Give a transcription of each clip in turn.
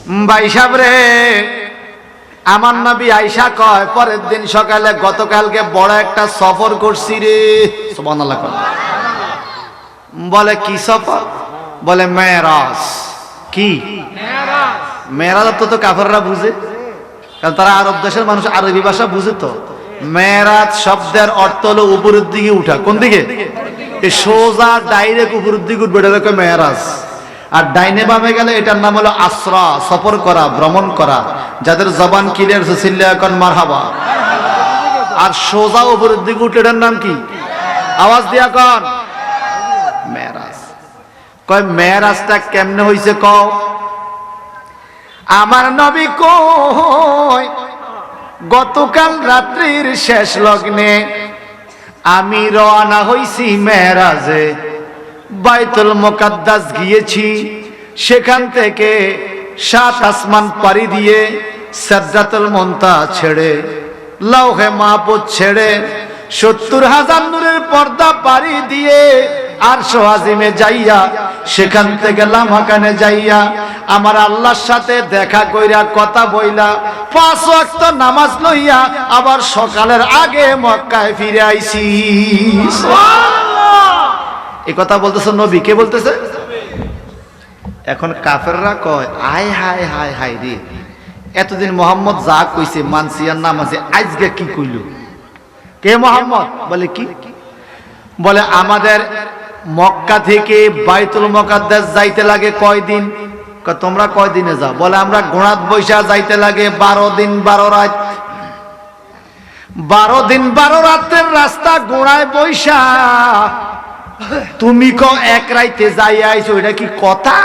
ভাই সাহেব রে, আমার নবী আয়েশা কয় পরের দিন সকালে গতকালকে বড় একটা সফর করছি রে। সুবহানাল্লাহ। বলে কি সফর? বলে মেরাজ। কি মেরাজ? মেরাজ তো কাফেররা বুঝে, কারণ তারা আরব দেশের মানুষ, আরবি ভাষা বুঝে। তো মেরাজ শব্দের অর্থ হলো উপরের দিকে উঠা। কোন দিকে? এই সোজা ডাইরেক্ট উপরের দিকে উঠবে, এটা মেরাজ। আর ডাইনে বামে গেলে এটার নাম হলো আসরা, সফর করা, ভ্রমণ করা। যাদের জবান ক্লিয়ার আছে চিল্লা এখন মারহাবা। আর সোজা উপরের দিকে উঠে এটার নাম কি? আওয়াজ দিয়া কন মেরাজ। কয় মেরাজটা কেমনে হইছে কও? আমার নবী কয় গতকাল রাত্রির শেষ লগ্নে আমি রওনা হইছি মেরাজে, বাইতুল মুকাদ্দাস গিয়েছি। সেখান থেকে 7 আসমান পাড়ি দিয়ে সিদরাতুল মুনতাহা ছেড়ে, লৌহে মাহফুজ ছেড়ে, 70,000 নূরের পর্দা পাড়ি দিয়ে আরশ আজিমে যাইয়া, সেখান থেকে লামাকানে যাইয়া আমার আল্লাহর সাথে দেখা কইরা কথা বইলা 5 ওয়াক্ত নামাজ লইয়া আবার সকালের আগে মক্কায় ফিরে আইছি। এই কথা বলতেছে নবী। কে বলতেছে? এখন কাফেররা কয় আয় হায় হায় হায় রে, এতদিন মোহাম্মদ যা কইছে মানছি আর না মানছি, আজকে কি কইল? কে মোহাম্মদ? বলে কি? বলে আমাদের মক্কা থেকে বাইতুল মুকাদ্দাস যাইতে লাগে কয়দিন? তোমরা কয়দিনে যাও? বলে আমরা ঘোড়াত বৈশা যাইতে লাগে 12 দিন 12 রাত। 12 দিন 12 রাতের রাস্তা ঘোড়ায় বৈশা তুমি কো এক রাইতে যাই আইছো, এটা কি কথা?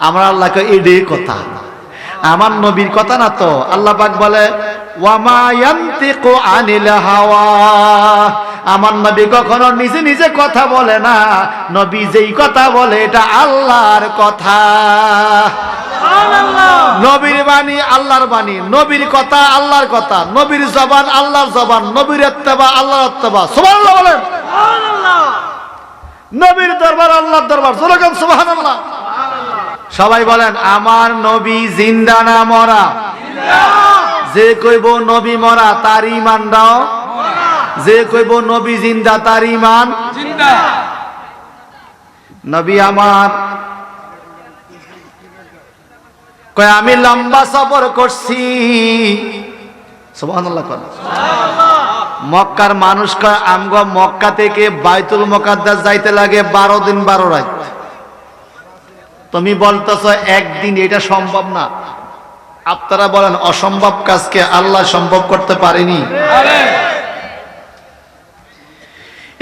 আমরা আল্লাহকে এডে কথা, আমার নবীর কথা না তো। আল্লাহ পাক বলে ওয়ামা ইয়ানতিকু আনিল হাওয়া, আমার নবী কখনো নিজে নিজে কথা বলে না। নবী যেই কথা বলে এটা আল্লাহর কথা। সুবহানাল্লাহ। নবীর বাণী আল্লাহর বাণী, নবীর কথা আল্লাহর কথা, নবীর জবান আল্লাহর জবান, নবীর ইত্তেবা আল্লাহর ইত্তেবা। সুবহানাল্লাহ বলেন। সুবহানাল্লাহ। নবীর দরবার আল্লাহর দরবার। বলেন সুবহানাল্লাহ। সবাই বলেন আমার নবী জিন্দা না মরা? জিন্দা। যে কইব নবী মরা তার ঈমান দাও, যে কইব নবী জিন্দা তার ঈমান জিন্দা। নবী আমার কয় আমি লম্বা সফর করছি। সুবহানাল্লাহ। মক্কার মানুষ কয় আমগো মক্কা থেকে বাইতুল মুকাদ্দাস যাইতে লাগে 12 দিন 12 রাত। তুমি বলতেছো একদিন, এটা সম্ভব না। আপনারা বলেন অসম্ভব কাজকে আল্লাহ সম্ভব করতে পারেনি?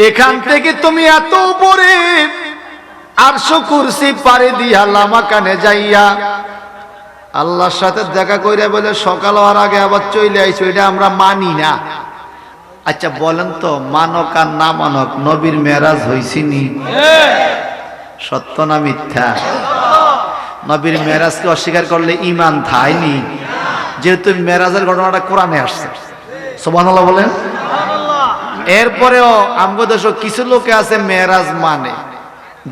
এখান থেকে তুমি এত উপরে আরশ কুরসি পাড়ি দিয়া লামাকানে যাইয়া আল্লাহর সাথে দেখা কইরা বলে সকাল হওয়ার আগে আবার চলে আইছো, এটা আমরা মানি না। আচ্ছা বলেন তো, মানক আর না মানক নবীর মেরাজ হইছিনি? সত্য না মিথ্যা? নবীর মেরাজকে অস্বীকার করলে ঈমান থাইনি, যেহেতু মেরাজের ঘটনাটা কোরআনে আসছে। সুবহানাল্লাহ বলেন। এরপরেও আমাদের দেশে কিছু লোকে আছে মেরাজ মানে,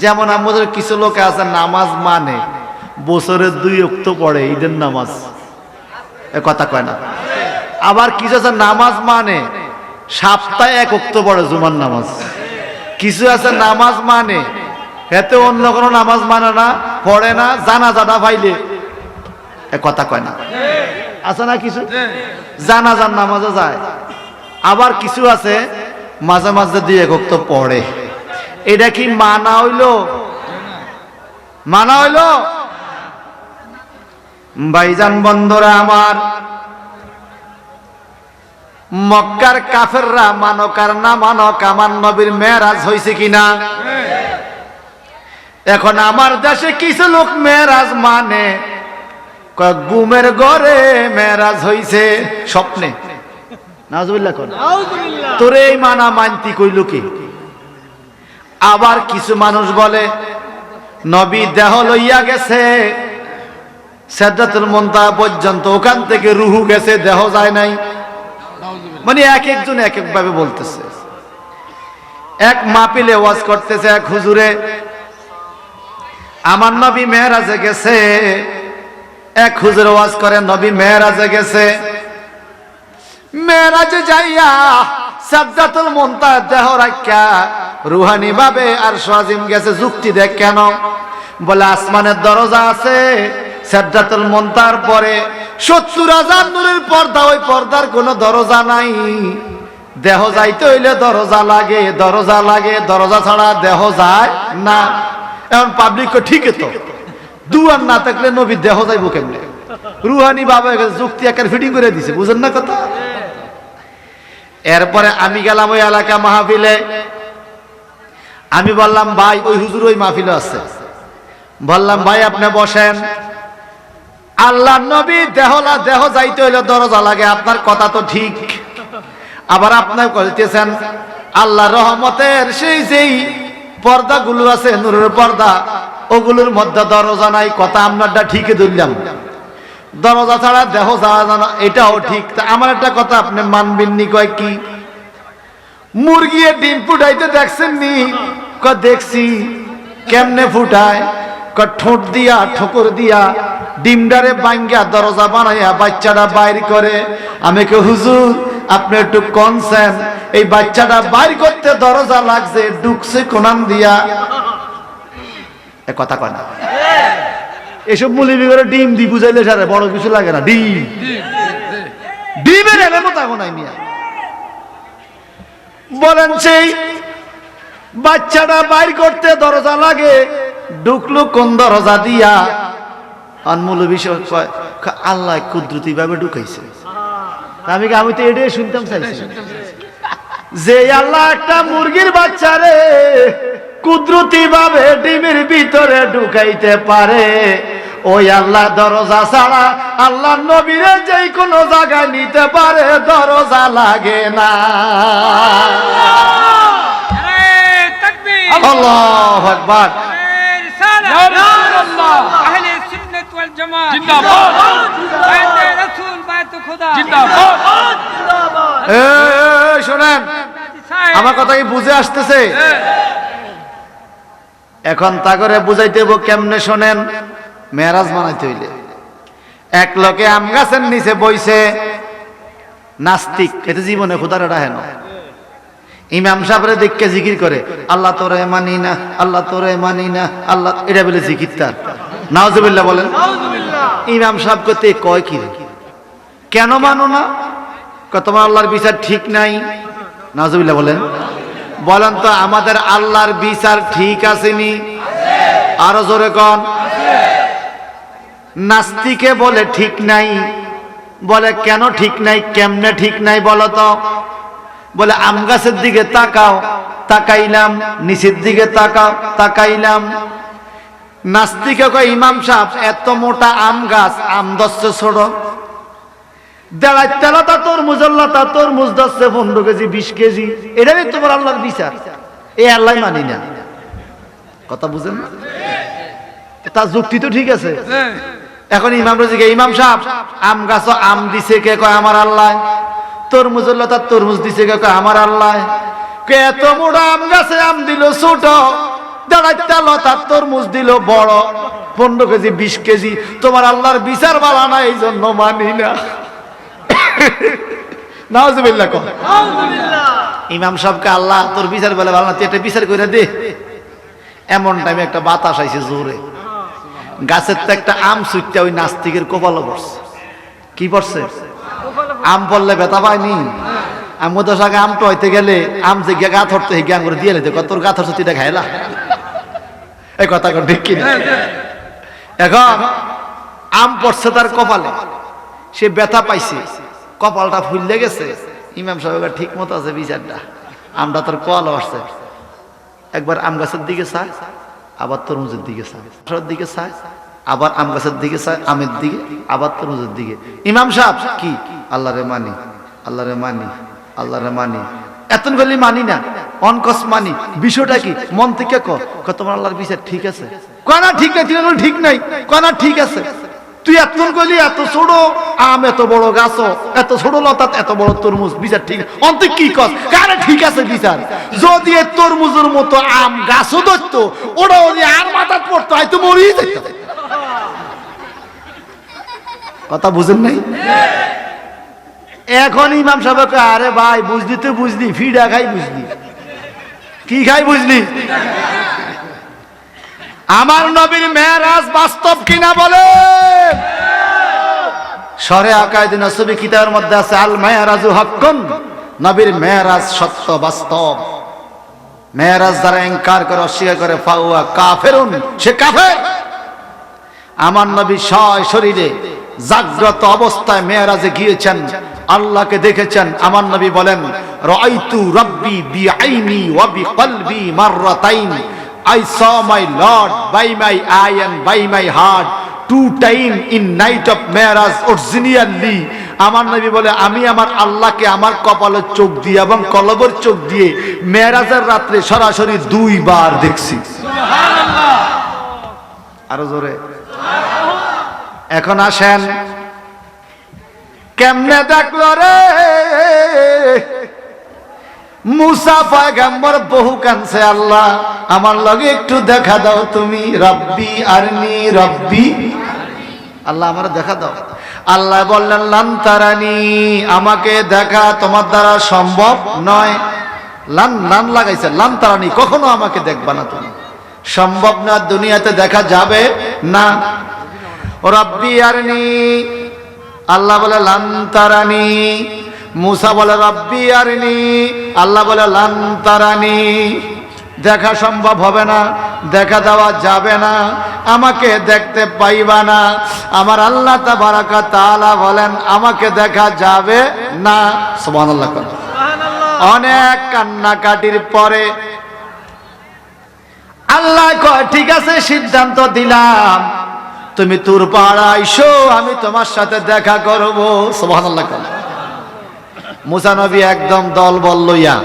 যেমন আমাদের কিছু লোকে আছে নামাজ মানে, বছরে 2 ওয়াক্ত পড়ে ঈদের নামাজ, এ কথা কয় না। আবার কিছু আছে নামাজ মানে সপ্তাহে 1 ওয়াক্ত পড়ে জুমার নামাজ। কিছু আছে নামাজ মানে এতে অন্য কোনো নামাজ মানে না, পড়ে না, জানাজাটা পাইলে, এ কথা কয় না। আছে না কিছু জানাজার নামাজে যায়। আবার কিছু আছে মাঝে মাঝে 2 ওয়াক্ত পড়ে। এটা কি মানা হইলো? মানা হইলো? ভাইজান বন্ধুরা আমার, মক্কার কাফেররা মানক আর না মানক আমার নবীর মেরাজ হইছে কিনা? এখন আমার দেশে কিছু লোক মেরাজ মানে ঘুমের ঘরে মেরাজ হইছে, স্বপ্নে। নাউজুবিল্লাহ কোন তোরে এই মানা মানতি কইল কি? আবার কিছু মানুষ বলে নবী দেহ লইয়া গেছে সিদরাতুল মুনতাহা পর্যন্ত, ওখান থেকে রুহু গেছে, দেহ যায় নাই। মানে এক একজন এক এক ভাবে বলতেছে। এক মাহফিলে ওয়াজ করতেছে এক হুজুরে, আমার নবী মেরাজে গেছে, এক হুজুর ওয়াজ করে নবী মেরাজে গেছে, মেরাজে যাইয়া সিদরাতুল মুনতাহা দেহ রাখা রুহানি ভাবে আরশ আজিম গেছে। যুক্তি দেখ কেন? বলে আসমানের দরজা আছে, সিদরাতুল মুনতাহার পরে ৭০,০০০ নূরের পর্দা, ওই পর্দার কোনো দরজা নাই। দেহ যাইতে হইলে দরজা লাগে, দরজা লাগে, দরজা ছাড়া দেহ যায় না। এখন পাবলিক ঠিক তো, দুয়ার না থাকলে নবী দেহ যাইব কেমনে? রুহানি ভাবে যুক্তি একের ফিটিং করে দিছে, বুঝেন না কথা? এরপরে আমি গেলাম ওই এলাকা মাহফিলে। আমি বললাম ভাই ওই হুজুর ওই মাহফিলে আছে। বললাম ভাই আপনি বসেন, আল্লাহ নবী দেহ যাইতে হইলে দরজা লাগে, আপনার কথা তো ঠিক। আবার আপনার বলতেছেন আল্লাহ রহমতের সেই যেই পর্দাগুলো আছে, নূরের পর্দা, ওগুলোর মধ্যে দরজা নাই। কথা আপনারটা ঠিকই ধরলাম, দরজা ছাড়া দেহ যাওয়া জানা, এটাও ঠিক। তা আমার একটা কথা আপনি মানবেন নি? কয় কি? মুরগি ডিম ফুটাইতে দেখছেন নি? দেখছি। কেমনে ফুটায়? ঠোঁট দিয়া, ঠোকর দিয়া ডিমডারে বাঙ্গা দরজা বানাইয়া বাচ্চাটা বাইর করে। আমি কে হুজুর আপনি একটু কনসেন, এই বাচ্চাটা বাইর করতে দরজা লাগছে, ঢুকছে কোনান দিয়া। কথা কয় না? এসব মুলিবি করে ডিম দি বুঝাইলে সারে বড় কিছু লাগে না। ডিমের এমন তাগো নাই মিয়া। বলেন সেই বাচ্চাটা বাইর করতে দরজা লাগে, ঢুকলো কোন দরজা দিয়া? আনমূল বিষয় আল্লাহ কুদরতি ভাবে ঢুকাইছে। আমি তো এটাই শুনতাম চাইছি, যে আল্লাহ একটা মুরগির বাচ্চারে কুদরতি ভাবে ডিমের ভিতরে ঢুকাইতে পারে, ওই আল্লাহ দরজা ছাড়া আল্লাহ নবীরে যে কোনো জায়গায় নিতে পারে, দরজা লাগে না। আল্লাহু আকবার। আহলে সুন্নাত ওয়াল জামাত জিন্দাবাদ, বাইতে রাসূল বাইতে খোদা জিন্দাবাদ। এই শুনেন, আমার কথা কি বুঝে আসতেছে? এখন তা করে বুঝাইতে হইব কেমনে শোনেন। মেরাজ বানাইতে হইলে এক লোকে আম গাছের নিচে বইছে, নাস্তিক, এতে জীবনে খোদারে ডাহে না। ইমাম সাহেবরে দেখকে জিকির করে, আল্লাহ তোরে মানি না, আল্লাহ তোরে মানি না, আল্লাহ, এটা বলে জিকির তার। নাউজুবিল্লাহ বলেন। ইমাম সাহেব করতে কয় কি কেন মানো না? তোমার আল্লাহর বিচার ঠিক নাই। নাউজুবিল্লাহ বলেন। বলেন তো আমাদের আল্লাহর বিচার ঠিক আসেনি? আরো জোরে কোন। নাস্তিকে বলে ঠিক নাই। বলে কেন ঠিক নাই? কেমনে ঠিক নাই বলো তো? বলে আম গাছের দিকে তাকাও, তাকাইলাম, নিচের দিকে তাকাও, তাকাইলাম। নাস্তিকে কয় ইমাম সাহেব এত মোটা আম গাছ, আম ধরছে ছোট, দেড়াই তেলাতা তরমুজ, আল্লাহ তরমুজ ধরছে 15 কেজি 20 কেজি, এটাই তোমার আল্লাহর বিচার? এই আল্লাহ মানি না। কথা বুঝেন না? তার যুক্তি তো ঠিক আছে। এখন ইমাম রাজিকে, ইমাম সাহেব আম গাছ আম দিছে কে? কয় আমার আল্লাহ। তরমুজ লতা তরমুজ দিছে কে? কয় আমার আল্লাহ। কে এত মোটা আম গাছে আম দিল ছোট, দাঁড়াইতে লতা তরমুজ দিল বড়, 15 কেজি 20 কেজি, তোমার আল্লাহর বিচার বালা না, এই জন্য মানি না। নাউজুবিল্লাহ কর। ইমাম সাহেবকে আল্লাহ তোর বিচার বলে ভালো না, তুই একটা বিচার করে দে। এমন টাইমে একটা বাতাস আইছে জোরে, গাছের তো একটা আম ছুটতে ওই নাস্তিকের কপালে পড়ছে। কি পড়ছে? আম পড়লে ব্যথা পায়নি? আমি মতো আগে আমটা হইতে গেলে আম যে গা ধরতে জ্ঞান করে দিয়ে লেতে, তোর গা ধরছে তুই খাইলা, এই কথা ঠিক কিনা? এখন আম পড়ছে তার কপালে, সে ব্যথা পাইছে, কপালটা ফুললে গেছে। ইমাম সাহেব ঠিক মতো আছে বিচারটা, আমটা তোর কপালে আসছে। একবার আম গাছের দিকে চায়, আবার তরমুজের দিকে চায়, দিকে চায়, আবার আম গাছের দিকে চায়, আমের দিকে, আবার তরমুজের দিকে। ইমাম সাহেব কি আল্লাহ রে মানি, আল্লাহ রে মানি, আল্লাহ রে মানি, এতন গলি মানি না, অনকস মানি। বিষয়টা কি? মন থেকে তোমার আল্লাহর বিচার ঠিক আছে? কয় না ঠিক নাই। ঠিক নাই? কয় না ঠিক আছে। তুই এতন গলি, এত ছোট আম, এত বড় গাছ, এত ছোট লতা, এত বড় তরমুজ, বিচার ঠিক অন্ত কি কস? কারে ঠিক আছে বিচার? যদি তরমুজের মতো আম গাছও ধরতো, ওটা যদি আর মাথা পড়তো, হয়তো মরিয়ে যেত। কথা বুঝেন নাই? এখন ইমাম সাহেব, আরে ভাই বুঝলি তো বুঝলি, ফিডা খাই বুঝলি, কি খাই বুঝলি? আমার নবীর মেরাজ বাস্তব কিনা বলে? শরে আকায়েদ নসবী কিতাবের মধ্যে আছে আল মেরাজু হাক্কুন, নবীর মেরাজ সত্য বাস্তব। মেরাজ যারা ইনকার করে, অস্বীকার করে, ফাহুয়া কাফিরুন, সে কাফের। আমার নবী সশরীরে জাগ্রত অবস্থায় মেরাজে গিয়েছেন, আল্লাহকে দেখেছেন। আমার নবী বলেন, রাআইতু রাব্বি বিআইনি ওয়া বিকলবি মাররাতাইন। I saw my Lord by my eye and by my heart 2 times in night of Mi'raj originally. আমার নবী বলে, আমি আমার আল্লাহকে আমার কপালের চোখ দিয়ে এবং কলবের চোখ দিয়ে মেরাজের রাত্রে সরাসরি 2 বার দেখছি। সুবহানাল্লাহ। আরো জোরে। এখন আসেন, কেমনে দেখলো রে? মুসা পয়গম্বর বহু কানছে, আল্লাহ আমার লগে একটু দেখা দাও তুমি, রব্বি আরনি রব্বি, আল্লাহ আমার দেখা দাও। আল্লাহ বললেন, লান তারানি, আমাকে দেখা তোমার দ্বারা সম্ভব নয়। লান লান লাগাইছে, লান তারানি, কখনো আমাকে দেখবা না তুমি, সম্ভব না, দুনিয়াতে দেখা যাবে না। রব্বি আরনি, আল্লাহ বলে লান তারানি। মুসা বলে রব্বি আরনি, আল্লাহ বলে লান তারানি, দেখা সম্ভব হবে না, দেখা দেওয়া যাবে না, আমাকে দেখতে পাইবা না। আমার আল্লাহ তাবারাকা তাআলা বলেন, আমাকে দেখা যাবে না। সুবহানাল্লাহ। অনেক কান্নাকাটির পরে আল্লাহ কয়, ঠিক আছে, সিদ্ধান্ত দিলাম, তুমি তুর পাহাড়ে আইসো, আমি তোমার সাথে দেখা করব। সুবহানাল্লাহ। মুসা নবী একদম দল বল লইয়া,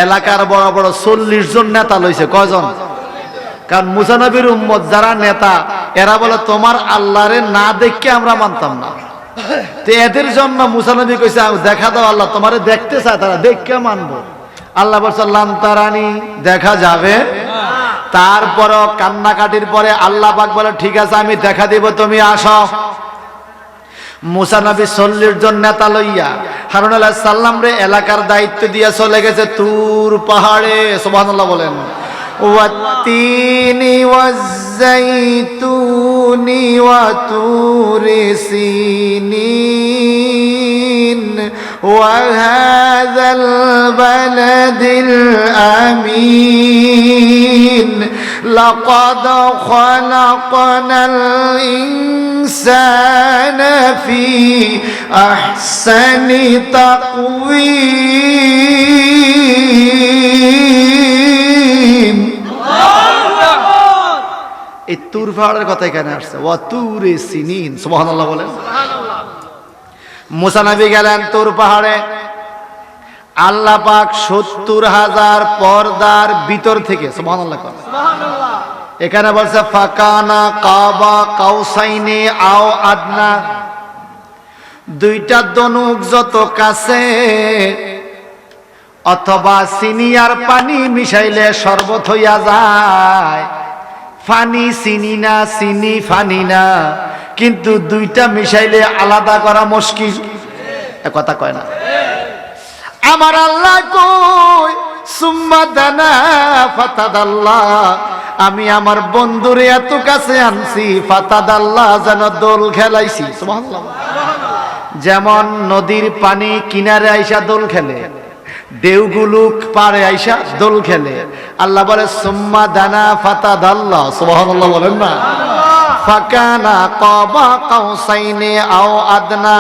এলাকার বড় বড় 40 জন নেতা লইছে। কয়জন? কারণ মুসা নবীর উম্মত যারা নেতা, এরা বলে তোমার আল্লাহরে না দেখে আমরা মানতাম না। তো এদের জন্য মুসা নবী কইছে, দেখা দাও আল্লাহ, তোমারে দেখতে চায়, তারা দেখে মানবো। আল্লাহ বলছে লান তারানি, দেখা যাবে। তারপরও কান্নাকাটির পরে আল্লাহ পাক বলে, ঠিক আছে, আমি দেখা দিব, তুমি আসো। মুসা নবী 40 জন নেতা লইয়া হারুন আলাইহিস সালাম রে এলাকার দায়িত্ব দিয়ে চলে গেছে তুর পাহাড়ে। সুবহানাল্লাহ বলেন। ওয়াত্তিনি ওয়াজ্জাইতুনি ওয়া তুরি সিনিন ওয়া হাযাল বালাদিল আমিন লাকাদ খালাকনাল ইনসানা ফি আহসানি তাকওয়িম। এই তুর পাহাড়ের কথা এখানে আসছে, ওয়া তুরি সিনিন। সুবহানাল্লাহ বলেন। মুসা নবী গেলেন তুর পাহাড়ে। আল্লাহ পাক 70,000 পর্দার ভিতর থেকে, সুবহানাল্লাহ, এখানে বলছে ফাকানা কাবা কাউসাইনি আও আদনা, দুইটা দনুক যত কাছে অথবা চিনি আর পানি মিশাইলে শরবত হইয়া যায়। ফানি চিনি না, চিনি ফানি না, কিন্তু দুইটা মিশাইলে আলাদা করা মুশকিল। কথা কয় না? আমার আল্লাহ কই সুম্মা দানা ফাতাদাল্লাহ, আমি আমার বন্ধুরে এত কাছে আনছি, ফাতাদাল্লাহ, যেন দোল খেলাইছি। সুবহানাল্লাহ। যেমন নদীর পানি কিনারে আইসা দোল খেলে, ঢেউগুলো পারে আইসা দোল খেলে। আল্লাহ বলে সুম্মা দানা ফাতাদাল্লাহ। সুবহানাল্লাহ বলেন না? ফাকানা কাবা কাউসাইনি আও আদনা,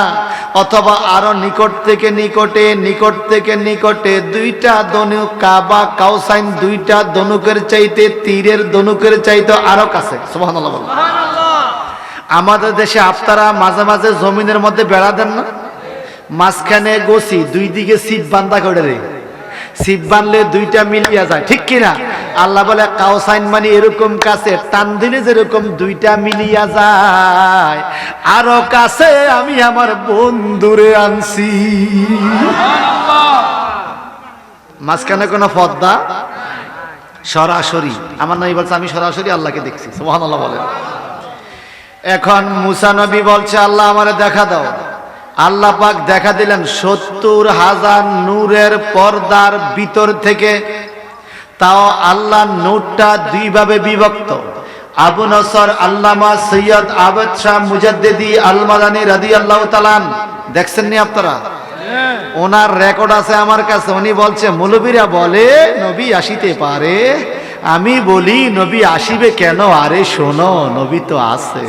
অথবা আরো নিকট থেকে নিকটে, নিকট থেকে নিকটে দুইটা দনুক, কাবা কাউসাইন দুইটা দনুকের চাইতে, তীরের দনুকের চাইতে আরো কাছে। সুবহানাল্লাহ। আমাদের দেশে আপনারা মাঝে মাঝে জমিনের মধ্যে বেড়া দেন না, মাঝখানে গোছি, দুই দিকে সিপ বান্ধা করে রে, সিপ বানলে দুইটা মিলিয়া যায়, ঠিক কিনা? আল্লাহ বলে কাউসাইন মানে এরকম কাছে, টান দিলে যেরকম দুইটা মিলিয়া যায়, আরো কাছে আমি আমার বন্ধুরে আনছি। মাঝখানে কোনো পর্দা, সরাসরি। আমার নবী বলছে আমি সরাসরি আল্লাহকে দেখছি। সুবহানাল্লাহ বলেন। এখন মুসা নবী বলছে আল্লাহ আমারে দেখা দাও। আল্লাহ পাক দেখা দিলেন 70,000 নূরের পর্দার ভিতর থেকে। তাও আল্লাহ নূরটা দুই ভাবে বিভক্ত। আবু নসর আল্লামা সৈয়দ আবদ শাহ মুজাদ্দিদি আল মাদানী রাদিয়াল্লাহু তাআলা দেখছেন নি আপনারা? ওনার রেকর্ড আছে আমার কাছে। উনি বলছে মৌলবীরা বলে নবী আসিতে পারে, আমি বলি নবী আসিবে কেন? আরে শোনো, নবী তো আছে।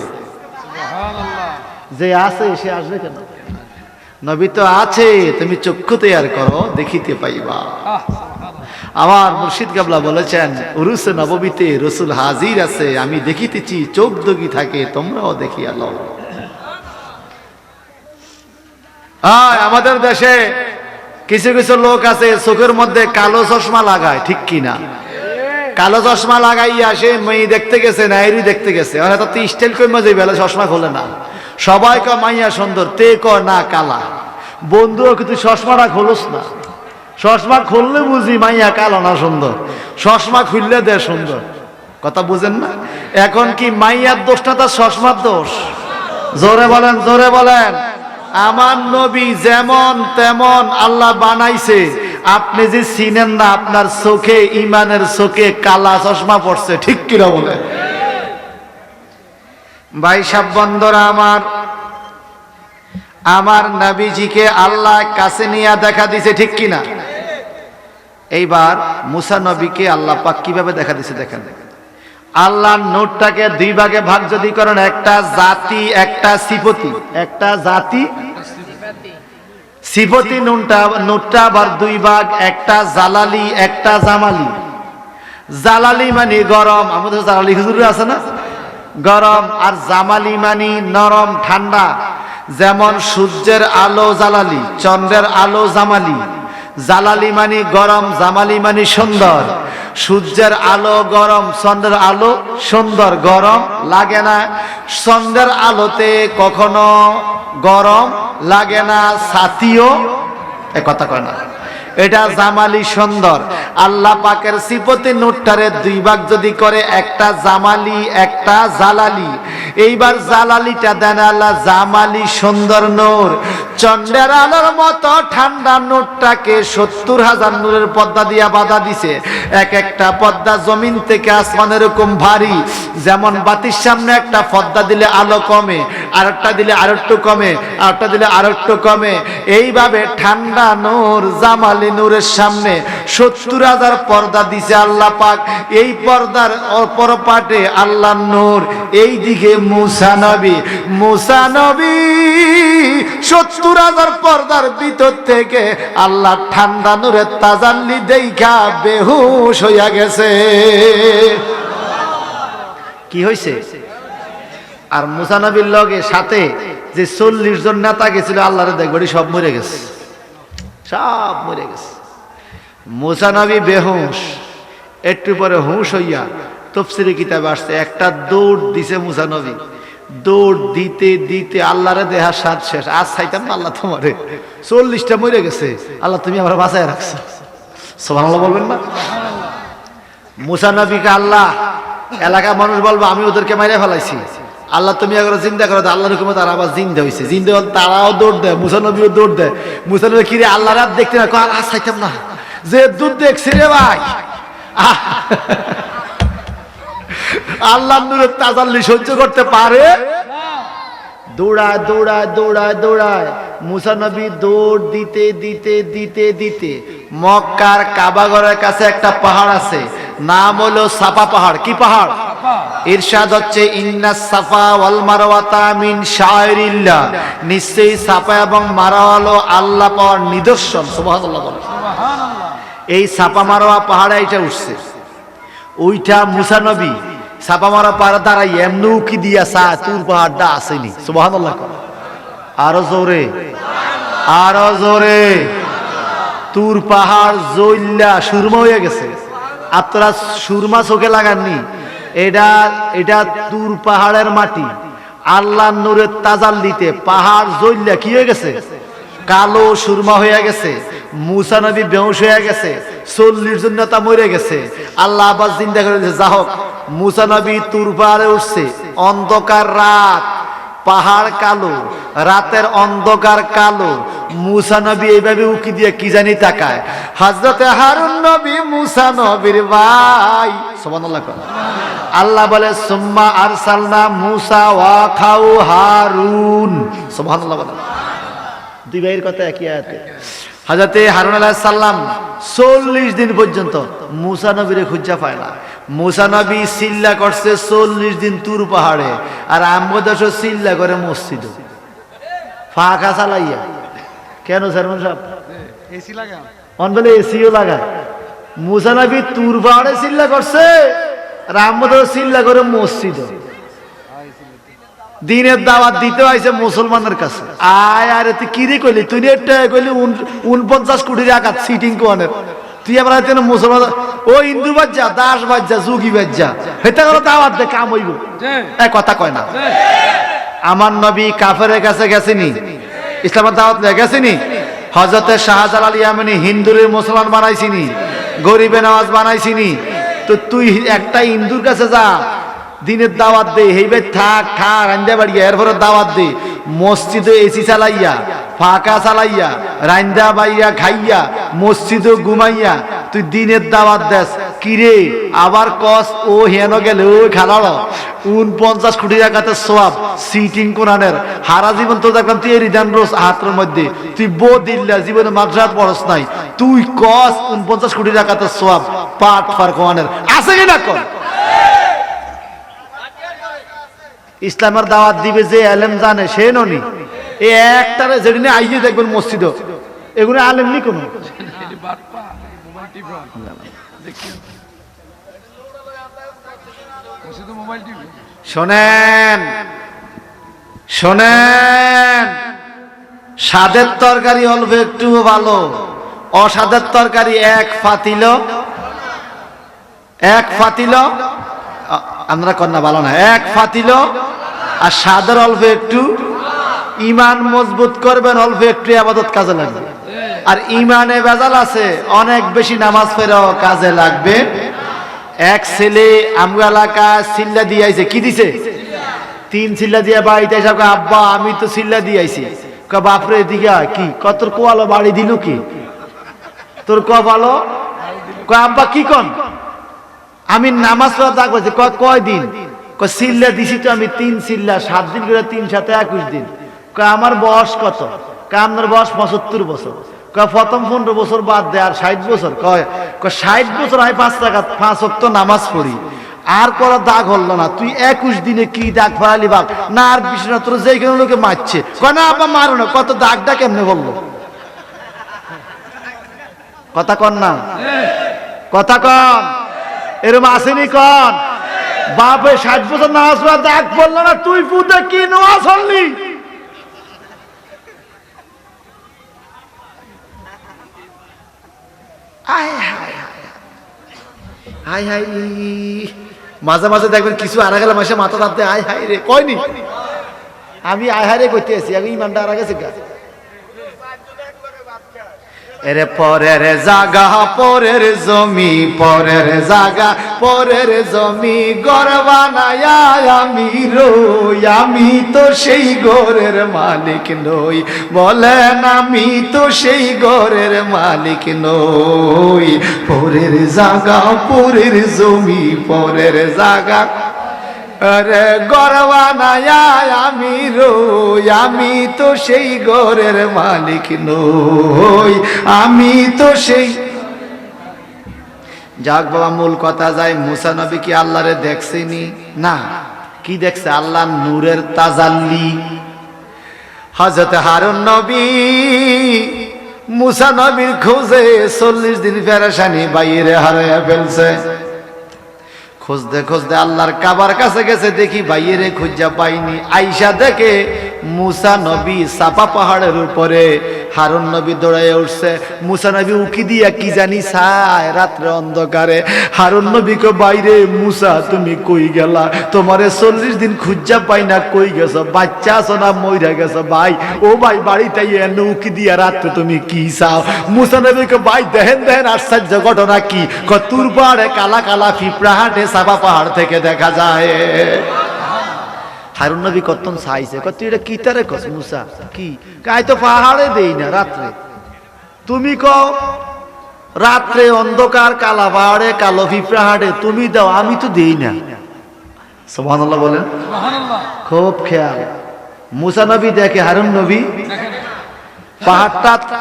যে আছে সে আসবে কেন? নবী তো আছে, তুমি চক্ষু তৈয়ার করো দেখিতে পাইবা। আমার মুর্শিদ কাবলা বলেছেন উরুসে নববীতে রসুল হাজির আছে, আমি দেখিতেছি চোখ দগি থাকে, তোমরাও দেখিয়া লও। আমাদের দেশে কিছু কিছু লোক আছে চোখের মধ্যে কালো চশমা লাগায়, ঠিক কিনা? কালো চশমা লাগাইয়া সে মেয়ে দেখতে গেছে, নাইরি দেখতে গেছে, তো স্টাইল কইমা যে বেলা চশমা খোলে না। সবাই ক মাইয়া সুন্দর, তে ক না কালা। বন্ধু কিন্তু চশমাটা খোলস না, চশমা খুললে বুঝি মাইয়া কালো না সুন্দর, চশমা খুললে দে সুন্দর। কথা বুঝেন না? এখন কি মাইয়ার দোষ না তার চশমার দোষ? জোরে বলেন, জোরে বলেন। আমার নবী যেমন তেমন আল্লাহ বানাইছে, আপনি যে চিনেন না, আপনার চোখে ইমানের চোখে কালা চশমা পড়ছে, ঠিক কিনা বলে? ভাই সাব বন্ধুরা আমার নবীজিকে আল্লাহ কাছে নিয়ে দেখা দিছে, ঠিক কিনা? এইবার মুসা নবীকে আল্লাহ পাক কিভাবে দেখা দিছে দেখেন। আল্লাহর নূরটাকে দুই ভাগে ভাগ যদি করেন, একটা জাতি একটা সিফতি, একটা জাতি সিফতি। নূরটা আবার দুই ভাগ, একটা জালালি একটা জামালি। জালালি মানে গরম, আমাদের জালালি হুজুর আছে না, গরম। আর জামালি মানে নরম ঠান্ডা। যেমন সূর্যের আলো জালালি, চন্দ্রের আলো জামালি। জালালি মানে গরম, জামালি মানে সুন্দর। সূর্যের আলো গরম, চন্দ্রের আলো সুন্দর, গরম লাগে না। চন্দ্রের আলোতে কখনো গরম লাগে না, ছাতিও এ কথা কয় না। এটা জামালি সুন্দর। আল্লাহ পাকের সিফতে নূরটারে দুই ভাগ যদি করে, একটা জামালি একটা জালালি। এইবার জালালিটা দেন আল্লাহ জামালি সুন্দর নূর। চন্দ্রের আলোর মতো ঠান্ডা নূরটাকে 70,000 নূরের পর্দা দিয়া বাঁধা দিছে। এক একটা পর্দা জমিন থেকে আসমানের এরকম ভারী। যেমন বাতির সামনে একটা পর্দা দিলে আলো কমে, আরেকটা দিলে আরেকটু কমে, আরেকটা দিলে আরেকটু কমে। এইভাবে ঠান্ডা নূর জামালি নূরের সামনে 70,000 পর্দা দিছে আল্লাহ পাক। এই পর্দার অপর পাটে আল্লাহ নূর, এই দিকে মুসা নবী। মুসা নবী 70,000 পর্দার ভিতর থেকে আল্লাহ ঠান্ডা নূরের তাজাল্লি দেইখা বেহুশ হইয়া গেছে। কি হইছে? আর মুসা নবীর লগে সাথে যে 40 জন নেতা গেছিল, আল্লাহরে দেখবি সব মরে গেছে, সব মরে গেছে। মুসা নবী বেহুশ। একটু পরে হুঁশ হইয়া তাফসীরে কিতাবে আসছে, একটা দৌড় দিছে মুসা নবী। দৌড় দিতে দিতে আল্লাহরে দেহা সাত শেষ। আজ চাইতাম না আল্লাহ তোমারে, 40টা মরে গেছে, আল্লাহ তুমি আমার বাঁচায় রাখছো। সুবহানাল্লাহ বলবেন না? মুসা নবীকে আল্লাহ, এলাকার মানুষ বলবো আমি ওদেরকে মাইরে ফেলাইছি, আল্লাহ তুমি একবার জিন্দা করো। আল্লাহর হুকুমে তারা আবার জিন্দা হয়েছে। জিন্দা তারাও দৌড় দেয়, মুসা নবীও দৌড় দেয়। মুসা নবী কিরে আল্লাহ রাত দেখতে না, আজ চাইতাম না যে দুধ দেখছি রে ভাই। আল্লাহ নূরের তাজাল্লি সহ্য করতে পারে? দৌড়ায় দৌড়ায় দৌড়ায় দৌড়ায় মুসা নবী দৌড় দিতে দিতে দিতে দিতে মক্কার কাবাগরের কাছে একটা পাহাড় আছে, নাম হলো সাফা পাহাড়। কি পাহাড়? ইরশাদ হচ্ছে ইন্নাস সাফা ওয়াল মারওয়াতা মিন শাআইরিল্লাহ, নিশ্চয়ই সাফা এবং মারওয়া হলো আল্লাহ পাওয়ার নিদর্শন। সুবহানাল্লাহ বলেন। এই সাফা মারওয়া পাহাড়ে এটা উঠছে। ওইটা মুসা নবী সাফা মারওয়া পাহাড়ে দাঁড়াই এমনি উকি দিয়া সা তুর পাহাড়টা আসেনি। সুবহানাল্লাহ। আরো জোরে, আরো জোরে। তুর পাহাড় জইল্লা সুরমা হয়ে গেছে। আপনারা সুরমা চোখে লাগাননি? এটা তুর পাহাড়ের মাটি। আল্লাহ নূরের তাজাল্লিতে পাহাড় জইল্লা কি হয়ে গেছে? কালো সুরমা হয়ে গেছে। মুসা নবী বেহুশ হয়ে গেছে। 40 জন নেতা মরে গেছে। আল্লাহ আবার জিন্দা করে দিয়েছে। যা হোক, মুসা নবী তুর পাহাড়ে উঠছে, অন্ধকার রাত, পাহাড় কালো, রাতের অন্ধকার কালো, মুসা নবী এইভাবে উকি দিয়ে কি জানি তাকায়, হযরতে হারুন নবী মুসা নবীর ভাই, সুবহানাল্লাহ। আল্লাহ বলে সুম্মা আরসালনা মুসা ওয়া খাউ হারুন, সুবহানাল্লাহ বলে। দুই ভাইয়ের কথা একই আয়াতে। হযরতে হারুন আলাইহিস সালাম 40 দিন পর্যন্ত মুসা নবীরে খুঁজা পায় না। মুসা নবী সিল্লা করছে 40 দিন তুর পাহাড়ে, আর আমগো সিল্লা করে মসজিদে ফাঁকা চালাইয়া। কেন চেয়ারম্যান সাহেব? এসি লাগা অন বলে এসিও লাগায়। মুসা নবী তুর পাহাড়ে সিল্লা করছে, আর আমগো সিল্লা করে মসজিদে। দিনের দাওয়াত দিতে আইছে মুসলমানের কাছে। আয় আরে তুই কি রে কইলি, তুই একটা কইলি 49 কোটি টাকা সিটিং কোয়ানের, তুই আবার আইতে মুসলমান ও হিন্দু বাচ্চা, দাস বাচ্চা, যুগী বাচ্চা, হেটা করে দাওয়াত দে কাম হইব। এক কথা কয় না। আমার নবী কাফেরের কাছে গেছেনি, ইসলামের দাওয়াত নিয়ে গেছেনি। হযরতে শাহজালাল ইয়ামানি হিন্দুরে মুসলমান বানাইছিনি, গরিবে নওয়াজ বানাইছিনি। তো তুই একটা হিন্দুর কাছে যা, দিনের দাওয়াত দে, হেইবে থাক খা রান্দা বাড়িয়া, এরপরে দাওয়াত দে, মসজিদে এসি চালাইয়া, ফাঁকা চালাইয়া, রান্দা বাইয়া খাইয়া, মসজিদে ঘুমাইয়া তুই দিনের দাওয়াত দেস। কিরে আবার কস ও হেন গেলে ও খেলাড় 49 কোটি টাকাতে সোয়াব সিটিং কোরআনের। হারা জীবন তো দেখলাম তুই রিদান রোজ হাতের মধ্যে, তুই বো দিল্লা জীবনে মাদ্রাসাত পড়স নাই, তুই কস 49 কোটি টাকাতে সোয়াব পাট ফার কোরআনের আছে কিনা কর। ইসলামের দাওয়াত দিবে যে আলেম জানে সে ননি, এ একটারে যেদিনে আইয়ে দেখবেন মসজিদ, এগুলো আলেম নি কোন। শোনেন শোনেন, স্বাদের তরকারি অল্প একটু ভালো, অস্বাদের তরকারি এক ফাতিল, এক ফাতিল, আমরা কন্যা ভালো না, এক ফাতিল, আর স্বাদের অল্প একটু। ইমান মজবুত করবেন, অল্প একটু ইবাদত কাজে লাগবে। আর ইমানে ভেজাল আছে, অনেক বেশি নামাজ পড়াও কাজে লাগবে। এক ছেলে আমগো এলাকা সিল্লা দিয়ে আইছে, কি দিছে? 3 সিল্লা দিয়ে বাড়িতে এসে আব্বা আমি তো সিল্লা দিয়ে আইছি। বাপরে দিঘা কি কত কোয়ালো বাড়ি দিল কি তোর কবালো? আব্বা কি কন? আমি নামাজ পড়া দাগ বলছি। কয়দিন? সিল্লা দিছি তো আমি 3 সিল্লা, 7 দিন করে 3 সাথে 21 দিন। আমার বয়স কত? আপনার বয়স 75 বছর। প্রথম 15 বছর বাদ দেয় আর 60 বছর। 60 বছর আমি 5 ওয়াক্ত নামাজ পড়ি, আর কোনো দাগ হলো না। তুই 21 দিনে কি দাগ ফেলালি বাপ না? আর বিষ্ণু তোর যেখানে লোকে মারছে কয় না আব্বা মারো না, কত দাগটা কেমনে বললো? কথা কন না, কথা কন, এরকম আসেনি কন? বাপে 60 বছর নামাজ পড়া দাগ পড়লো না, তুই পুতে কি নামাজ পড়লি? হাই হাই, মাঝে মাঝে দেখবেন কিছু আড়া গেলে মাসে মাথা থাকতে আয় হাই রে কয়নি। আমি আয় হাই রে করতে আছি, আমি ইমানটা আড়া গেছে গা। এরে পরের জাগা পরের জমি, পরের জাগা পরের জমি, ঘর বানায়া আমি রই, আমি তো সেই ঘরের মালিক নই। বলেন আমি তো সেই ঘরের মালিক নই। পরের জাগা পরের জমি, পরের জাগা আরে ঘর বানায়া আমি রই, আমি তো সেই ঘরের মালিক নই, আমি তো সেই। যাক বাবা, মূল কথা যায়, মুসা নবী কি আল্লাহরে দেখছেনি? না। কি দেখছে? আল্লাহ নূরের তাজাল্লি। হযরত হারুন নবী মুসা নবীর খোঁজে 40 দিন পেরেশানি বাইরে হারাইয়া ফেলছে। খুঁজতে খুঁজতে আল্লাহর কাবার কাছে গেছে, দেখি বাইরে খুঁজা পাইনি। আইসা দেখে মুসা নবী সাফা পাহাড়ের উপরে হারুন নবী দৌড়াইয়া উঠছে, মুসা নবী উকি দিয়া কি জানি চায় রাত্রে অন্ধকারে। হারুন নবীকে বাইরে, মুসা তুমি কই গেলা? তোমারে 40 দিন খুঁজা পাই না, কই গেছো? বাচ্চা আছো না মইরা গেছো? ভাই ও ভাই বাড়িতে এনে উকি দিয়া রাত্রে তুমি কি চাও? মুসা নবীকে ভাই দেখেন দেখেন আশ্চর্য ঘটনা কি, তুর পাহাড়ে কালা কালা পিঁপড়া হাঁটে, সাবা পাহাড় থেকে দেখা যায়। হারুন নবী কতক্ষণ চাইছে, তুই এটা কি তারে কস মুসা? কি কাই তো পাহাড়ে দেই না রাত্রে, তুমি কও রাত্রে অন্ধকার কালা পাহাড়ে কালো পিঁপড়া হাঁটে, তুমি দাও, আমি তো দেই না। সুবহানাল্লাহ বলেন। খুব খেয়াল। মুসা নবী দেখে হারুন নবী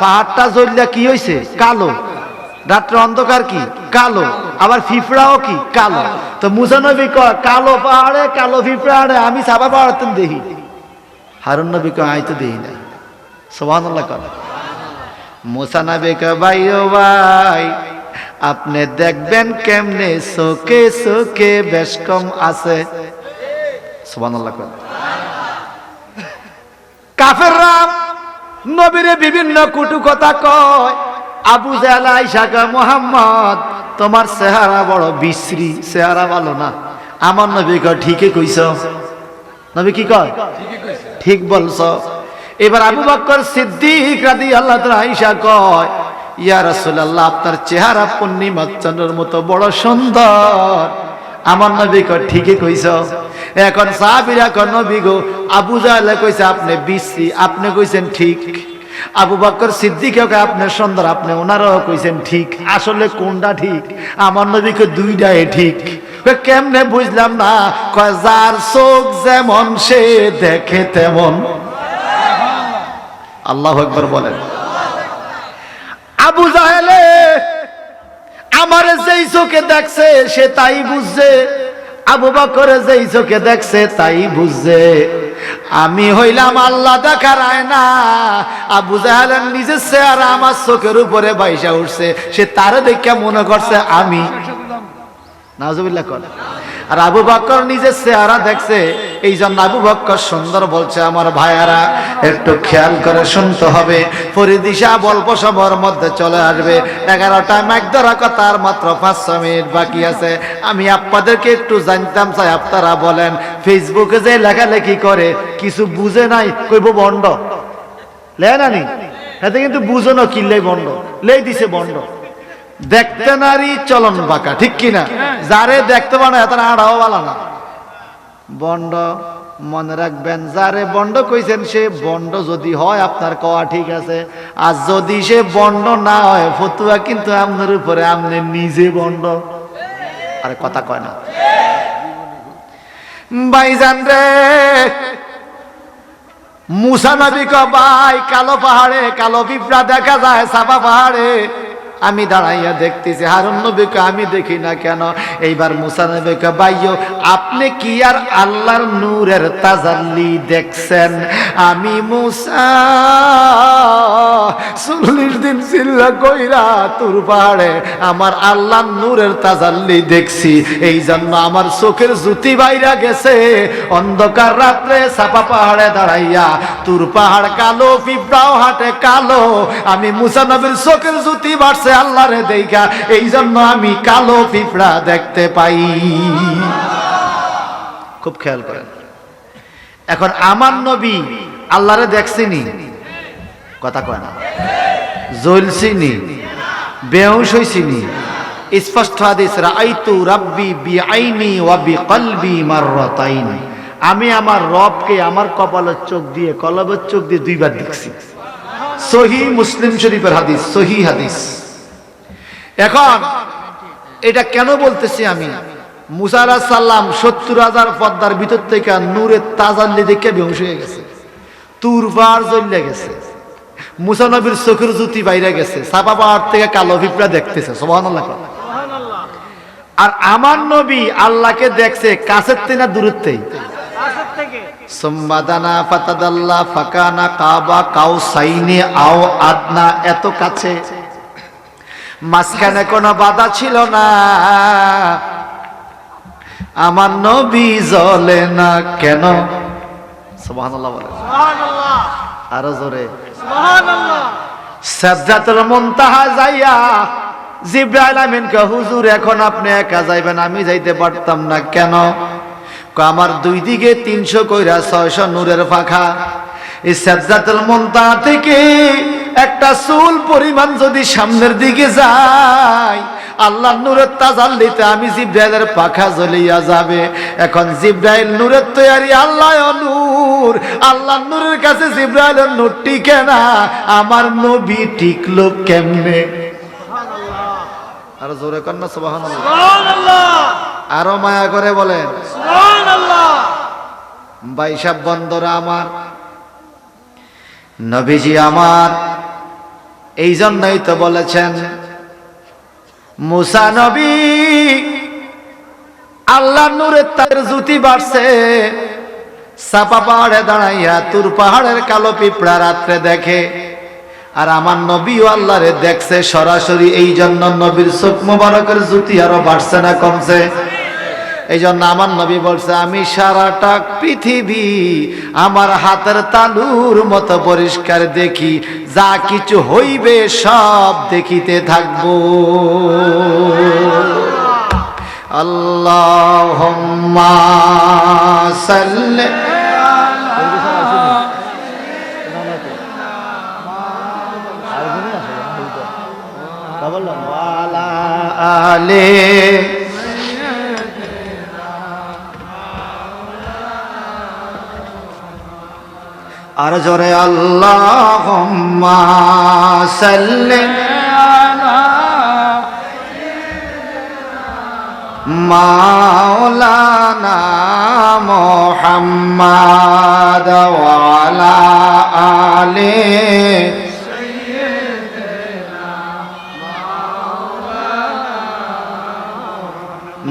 পাহাড়টা জ্বললে কি হয়েছে? কালো। রাত্রে অন্ধকার কি? কালো। আবার পিঁপড়াও কি? কালো। তো মুসা নবী কয় কালো পাহাড়ে কালো পিঁপড়া হাঁটে, আমি সাবা পাহাড়ে দেখি। হারুন নবী কয় আই তো দেই না। সুবহানাল্লাহ কয়। মুসা নবী কয় ভাই ও ভাই, আপনি দেখবেন কেমনে চোখে চোখে বেশ কম আছে। সুবহানাল্লাহ কয়। কাফেররা নবীরে বিভিন্ন কটু কথা কয়। আবু জাহেল আয়েশা কয় মুহাম্মদ তোমার চেহারা বড় বিশ্রী, চেহারা ভালো না। আমার নবী কয় ঠিকই কইছ। নবী কি কয়? ঠিক বলছ। এবার আবু বকর সিদ্দিক রাদিয়াল্লাহু তাআলা আয়েশা কয় ইয়া রাসূলুল্লাহ আপনার চেহারা পূর্ণিমা চন্দ্রের মতো বড় সুন্দর। আমার নবী কয় ঠিকই কইছ। এখন সাহাবীরা কয় নবী গো আবু জাহেল কইছে আপনি বিশ্রী, আপনি কইছেন ঠিক। আবু বকর সিদ্দিক আপনি সুন্দর, আপনি ওনারাও কইছেন ঠিক। আসলে কোনটা ঠিক? আমার নবীকে দুইটাই ঠিক। কেমনে বুঝলাম না? কয় যার চোখ যেমন সে দেখে তেমন। আল্লাহু আকবার বলেন। আবু জাহেলে আমার যেই চোখে দেখছে সে তাই বুঝছে, আবু বকর যেই চোখে দেখছে তাই বুঝছে। আমি হইলাম আল্লাহ দেখার আয়না। আবু জাহেলের নিজের চেহারা আমার চোখের উপরে বাইসা উঠছে, সে তারে দেখে মনে করছে আমি। নাউজুবিল্লাহ কর। আর আবু বকর নিজের চেহারা দেখছে, এই জন্য আবু বকর সুন্দর বলছে। আমার ভাইয়ারা একটু খেয়াল করে শুনতে হবে। ফরিদিশা অল্প সময়ের মধ্যে চলে আসবে। 11টা মাইক ধরা কথা, আর মাত্র 5 মিনিট বাকি আছে। আমি আপনাদেরকে একটু জানতাম চাই, আপনারা বলেন ফেসবুকে যে লেখালেখি করে কিছু বুঝে নাই কইব বন্ড লেনানি, এতে কিন্তু বুঝো না কিল্লাই বন্ড লেই দিছে বন্ড। দেখতে নারী চলন বাঁকা, ঠিক কিনা? যারে দেখতে পারে না তার আড়াও বালা না। বন্ড মনে রাখবেন, যারে বন্ড কইছেন সে বন্ড যদি হয় আপনার কওয়া ঠিক আছে, আর যদি সে বন্ড না হয় ফতুয়া কিন্তু আপনার উপরে, আপনি নিজে বন্ড। আরে কথা কয় না ভাইজান রে। মুসা নবী কয় ভাই কালো পাহাড়ে কালো পিঁপড়া দেখা যায় সাবা পাহাড়ে। আমি দাঁড়াইয়া দেখতেছি। হারুন নবী কয় আমি দেখি না কেন? এইবার মুসা নবী কয় ভাইও আপনি কি আর আল্লাহর নূরের তাজাল্লি দেখছেন? আমি মুসা 40 দিন চিল্লা কইরা তুর পাহাড়ে আমার আল্লাহর নূরের তাজাল্লি দেখছি। এই জন্য আমার চোখের জ্যোতি বাইরা গেছে। অন্ধকার রাত্রে সাপা পাহাড়ে দাঁড়াইয়া তুর পাহাড় কালো, পিঁপড়াও হাঁটে কালো। আমি মুসা নবীর চোখের জ্যোতি বাড়ছে আল্লাহরে দেখা, এই জন্য আমি কালো পিঁপড়া দেখতে পাই। খুব খেয়াল করেন। এখন আমার নবী আল্লাহরে দেখছিনি? কথা কয় না। জ্বলছিনি? বেহুশ হইছিনি? স্পষ্ট হাদিস রাআইতু রাব্বি বিআইনি ওয়া বিকলবি মাররাতাইন। আমি আমার রবকে আমার কপালের চোখ দিয়ে কলবের চোখ দিয়ে 2 বার দেখছি। সহিহ মুসলিম শরীফের হাদিস, সহিহ হাদিস। এখন এটা কেন বলতেছি আমি? মুসা আলাইহিস সালাম 70,000 পর্দার ভিতর থেকে নূরের তাজাল্লি দেখে বেহুশ হয়ে গেছে। তুর পাহাড় জ্বলে গেছে, মুসা নবীর চোখের জ্যোতি বাইরে গেছে, সাফা পাহাড় থেকে কালো পিঁপড়া দেখতেছে। সুবহানাল্লাহ। আর আমার নবী আল্লাহকে দেখছে কাছের থেকে না দূরের থেকে? সুম্মাদানা ফাতাদাল্লা ফাকানা কাবা কাউসাইনি আও আদনা, এত কাছে, মাঝখানে কোনো বাধা ছিল না। আমার নবী জ্বলে না কেন? সুবহানাল্লাহ বলে। সুবহানাল্লাহ। আরো জোরে সুবহানাল্লাহ। সিদরাতুল মুনতাহা যাইয়া জিবরাইল আমিন কে হুজুর এখন আপনি একা যাইবেন, আমি যাইতে পারতাম না। কেন? আমার দুই দিকে 300 কইরা 600 নূরের পাখা। এই সিদরাতুল মুনতাহা থেকে একটা চুল পরিমাণ যদি সামনের দিকে যায়, আল্লাহর নূরের তাজাল্লিতে আমি জিবরাইলের পাখা জ্বলিয়া যাবে। এখন জিবরাইল নূরের তৈরি, আল্লাহ নূর, আল্লাহর নূরের কাছে জিবরাইলের নূর টিকে না, আমার নবী টিকলো কেমনে? আরো জোরে কর না সুবহানাল্লাহ, আরো মায়া করে বলেন সুবহানাল্লাহ। ভাই সাহেব বন্ধুরা আমার, নবীজি আমার এই জন্যই তো বলেছেন মুসা নবী আল্লাহ নূরের তার জ্যোতি বাড়ছে, সাপা পাহাড়ে দাঁড়াইয়া তুর পাহাড়ের কালো পিঁপড়া রাত্রে দেখে, আর আমার নবীও আল্লাহরে দেখছে সরাসরি। এই জন্য নবীর চোখ মোবারকের জ্যোতি আরো বাড়ছে না কমছে? এই জন্য আমার নবী বলছে আমি সারাটা পৃথিবী আমার হাতের তালুর মতো পরিষ্কার দেখি, যা কিছু হইবে সব দেখিতে থাকবো। আল্লাহুম্মা সাল্লি আলা আলে আর জোরে আল্লাহুম্মা সাল্লি আলা মাওলানা মুহাম্মাদ ওয়া আলা আলি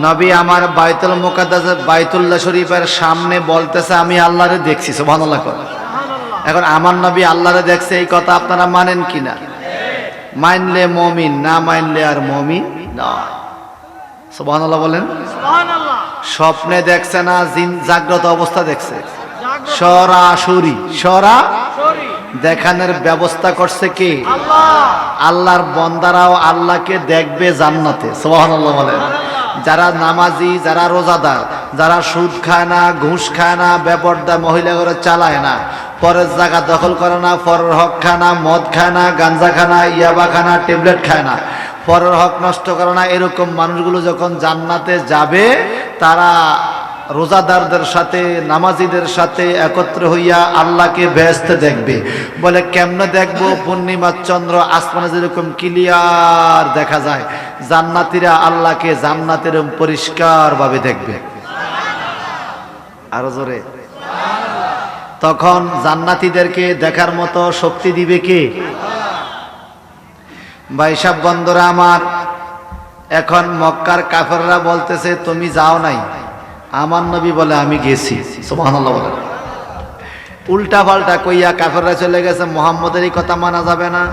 নবী আমার বাইতুল মুকাদ্দাস বাইতুল্লাহ শরীফের সামনে বলতেছে আমি আল্লাহরে দেখছি। সুবহানাল্লাহ। এখন আমার নবী আল্লাহরে দেখছে, এই কথা আপনারা মানেন কিনা? মানলে মুমিন, না মানলে আর মুমিন নয়। সুবহানাল্লাহ বলেন সুবহানাল্লাহ। স্বপ্নে দেখছে না, জাগ্রত অবস্থা দেখছে, সরাসরি সরাসরি দেখানোর ব্যবস্থা করছে কে? আল্লাহ। আল্লাহর বান্দারাও আল্লাহকে দেখবে জান্নাতে। সুবহানাল্লাহ বলেন। যারা নামাজি, যারা রোজাদার, যারা সুদ খায় না, ঘুষ খায় না, বেপরদা মহিলা করে চালায় না, পরের জায়গা দখল করে না, পরের হক খায় না, মদ খায় না, গাঞ্জা খায় না, ইয়াবা খায় না, ট্যাবলেট খায় না, পরের হক নষ্ট করে না, এরকম মানুষগুলো যখন জান্নাতে যাবে, তারা রোজাদারদের সাথে, নামাজিদের সাথে একত্র হইয়া আল্লাহকে বেহেশতে দেখবে। বলে কেমনে দেখবো? পূর্ণিমার চন্দ্র আসমানে যেরকম ক্লিয়ার দেখা যায়, জান্নাতীরা আল্লাহকে জান্নাতের পরিষ্কার ভাবে দেখবে। আরো জোরে। তখন জান্নাতীদেরকে দেখার মতো শক্তি দিবে কে? ভাই সাহেব বন্ধুরা আমার, এখন মক্কার কাফেররা বলতেছে তুমি যাও নাই, আমার নবী বলে আমি গেছি। সুবহানাল্লাহ বলেন। উল্টা পাল্টা কইয়া কাফেররা চলে গেছে, মুহাম্মদের এই কথা মানা যাবে না।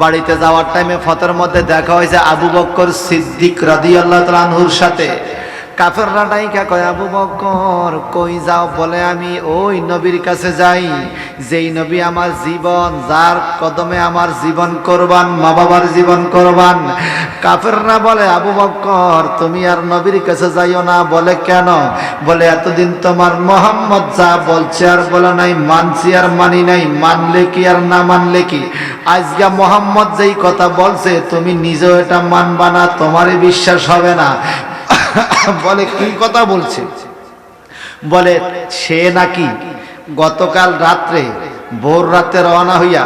বাড়িতে যাওয়ার টাইমে ফতের মধ্যে দেখা হয়েছে আবু বকর সিদ্দিক রাদিয়াল্লাহু তাআলা আনহুর সাথে। কাফেররা ডাইকা কয় আবু বকর কই যাও? বলে আমি ওই নবীর কাছে যাই যেই নবী আমার জীবন, যার কদমে আমার জীবন কোরবান, মা বাবার জীবন কোরবান। কাফেররা বলে আবু বকর তুমি আর নবীর কাছে যাইও না। বলে কেন? বলে এতদিন তোমার মুহাম্মদ যা বলছে আর বলে নাই, মানছি আর মানি নাই, মানলে কি আর না মানলে কি। আজকে মুহাম্মদ যেই কথা বলছে তুমি নিজেও এটা মানবা না, তোমারই বিশ্বাস হবে না। বলে কি কথা বলছে? বলে সে নাকি গতকাল রাত্রে ভোর রাতে রওনা হইয়া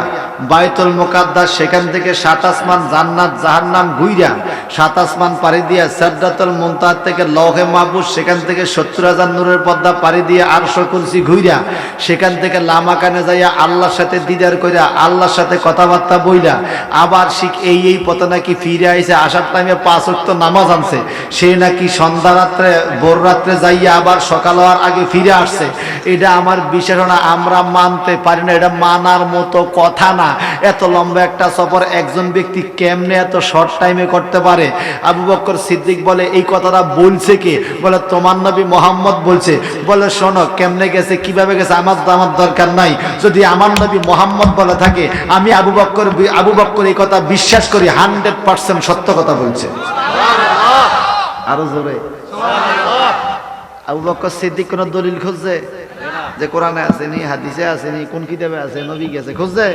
বাইতুল মুকাদ্দাস, সেখান থেকে 7 আসমান জান্নাত জাহান্নাম ঘুইরা 7 আসমান পাড়ি দিয়া সিদরাতুল মুনতাহা থেকে লৌহে মাহফুজ, সেখান থেকে 70,000 নূরের পর্দা পাড়ি দিয়ে আরশ কুরসি ঘুইরা, সেখান থেকে লামাকানে যাইয়া আল্লাহর সাথে দিদার কইরা, আল্লাহর সাথে কথাবার্তা বইলা, আবার এই পথে নাকি ফিরে আইছে, আসার টাইমে 5 ওয়াক্ত নামাজ আনছে। সে নাকি সন্ধ্যা রাত্রে ভোর রাত্রে যাইয়া আবার সকাল হওয়ার আগে ফিরে আসছে। এটা আমার বিশ্বাস না, আমরা মানতে পারি না, এটা মানার মতো কথা না। এত লম্বা একটা সফর একজন ব্যক্তি কেমনে এত শর্ট টাইমে করতে পারে? আবু বকর সিদ্দিক বলে এই কথাটা বলছে কে? বলে তোমার নবী মুহাম্মদ বলছে। বলে শোনো, কেমনে গেছে কিভাবে গেছে আমার দরকার নাই, যদি আমার নবী মুহাম্মদ বলে থাকে আমি আবু বকর এই কথা বিশ্বাস করি, 100% সত্য কথা বলছে। আরো জোরে আবু বকর সিদ্দিক কোন দলিল খুঁজছে যে কোরআনে আসেনি, হাদিসে আসেনি, কোন কিতাবে আছে, নবী গেছে খুঁজছে?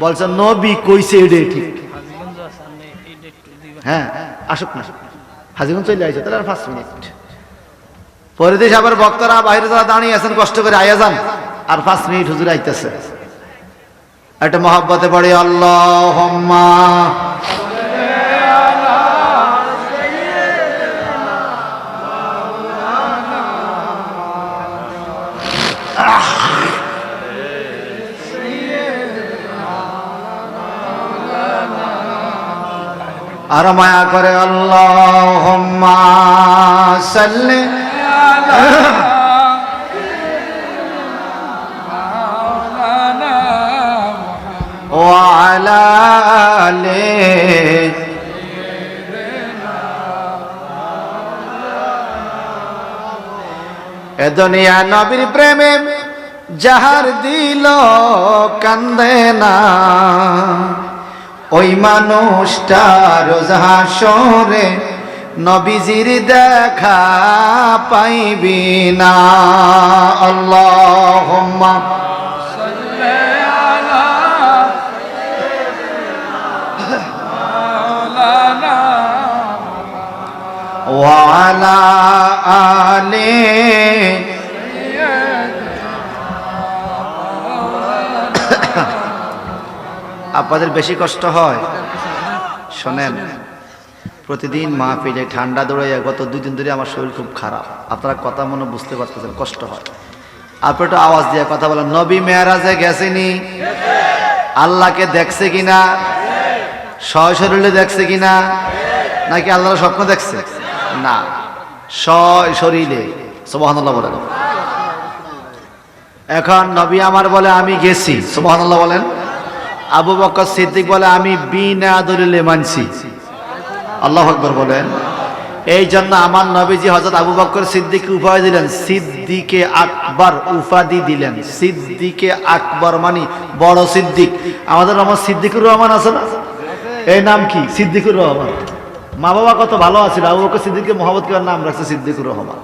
বলছে নবী কইছে এটাই ঠিক। হ্যাঁ আসুক না, হাজিগঞ্জ চলে আসছে তাহলে আর 5 মিনিট পরে দেশ আবার বক্তারা বাইরে যারা দাঁড়িয়ে আছেন কষ্ট করে আয়া যান, আর 5 মিনিট হুজুর আইতেছে। একটা মহব্বতে পড়ে আল্লাহুম্মা আর মায়া করে আল্লাহুম্মা সাল্লি ওয়া আলা আলি এ দুনিয়া নবীর প্রেমে যাহার দিল কান্দে না, ওই মানুষটা রোজ হাসরে নবীজির দেখা পাইবি না। আল্লাহুম্মা সাল্লি আলা মাওলানা ওয়া আলা আলি। আপনাদের বেশি কষ্ট হয়? শোনেন, প্রতিদিন মাহফিলে ঠান্ডা দৌড়াইয়া গত 2 দিন ধরে আমার শরীর খুব খারাপ। আপনারা কথা মনে বুঝতে পারতেছেন, কষ্ট হয়। আপনি একটু আওয়াজ দিয়ে কথা বলেন, নবী মেরাজে গেছেনি? আল্লাহকে দেখছে কিনা? সশরীরে দেখছে কিনা? নাকি আল্লাহর স্বপ্ন দেখছে? না, সশরীরে। সুবহানাল্লাহ বলেন। এখন নবী আমার বলে আমি গেছি, সুবহানাল্লাহ বলেন। আবু বকর সিদ্দিক বলে আমি বিনা দলিলে মানছি, আল্লাহু আকবার বলেন। এই জন্য আমার নবীজি হযরত আবু বকর সিদ্দিককে উপাধি দিলেন সিদ্দিকে আকবর, উপাধি দিলেন সিদ্দিকে আকবর, মানে বড় সিদ্দিক। আমাদের আমার সিদ্দিকুর রহমান আছে না, এই নাম কি? সিদ্দিকুর রহমান। মা বাবা কত ভালো আছিল, আবু বকর সিদ্দিককে মহব্বত করে নাম রাখছে সিদ্দিকুর রহমান।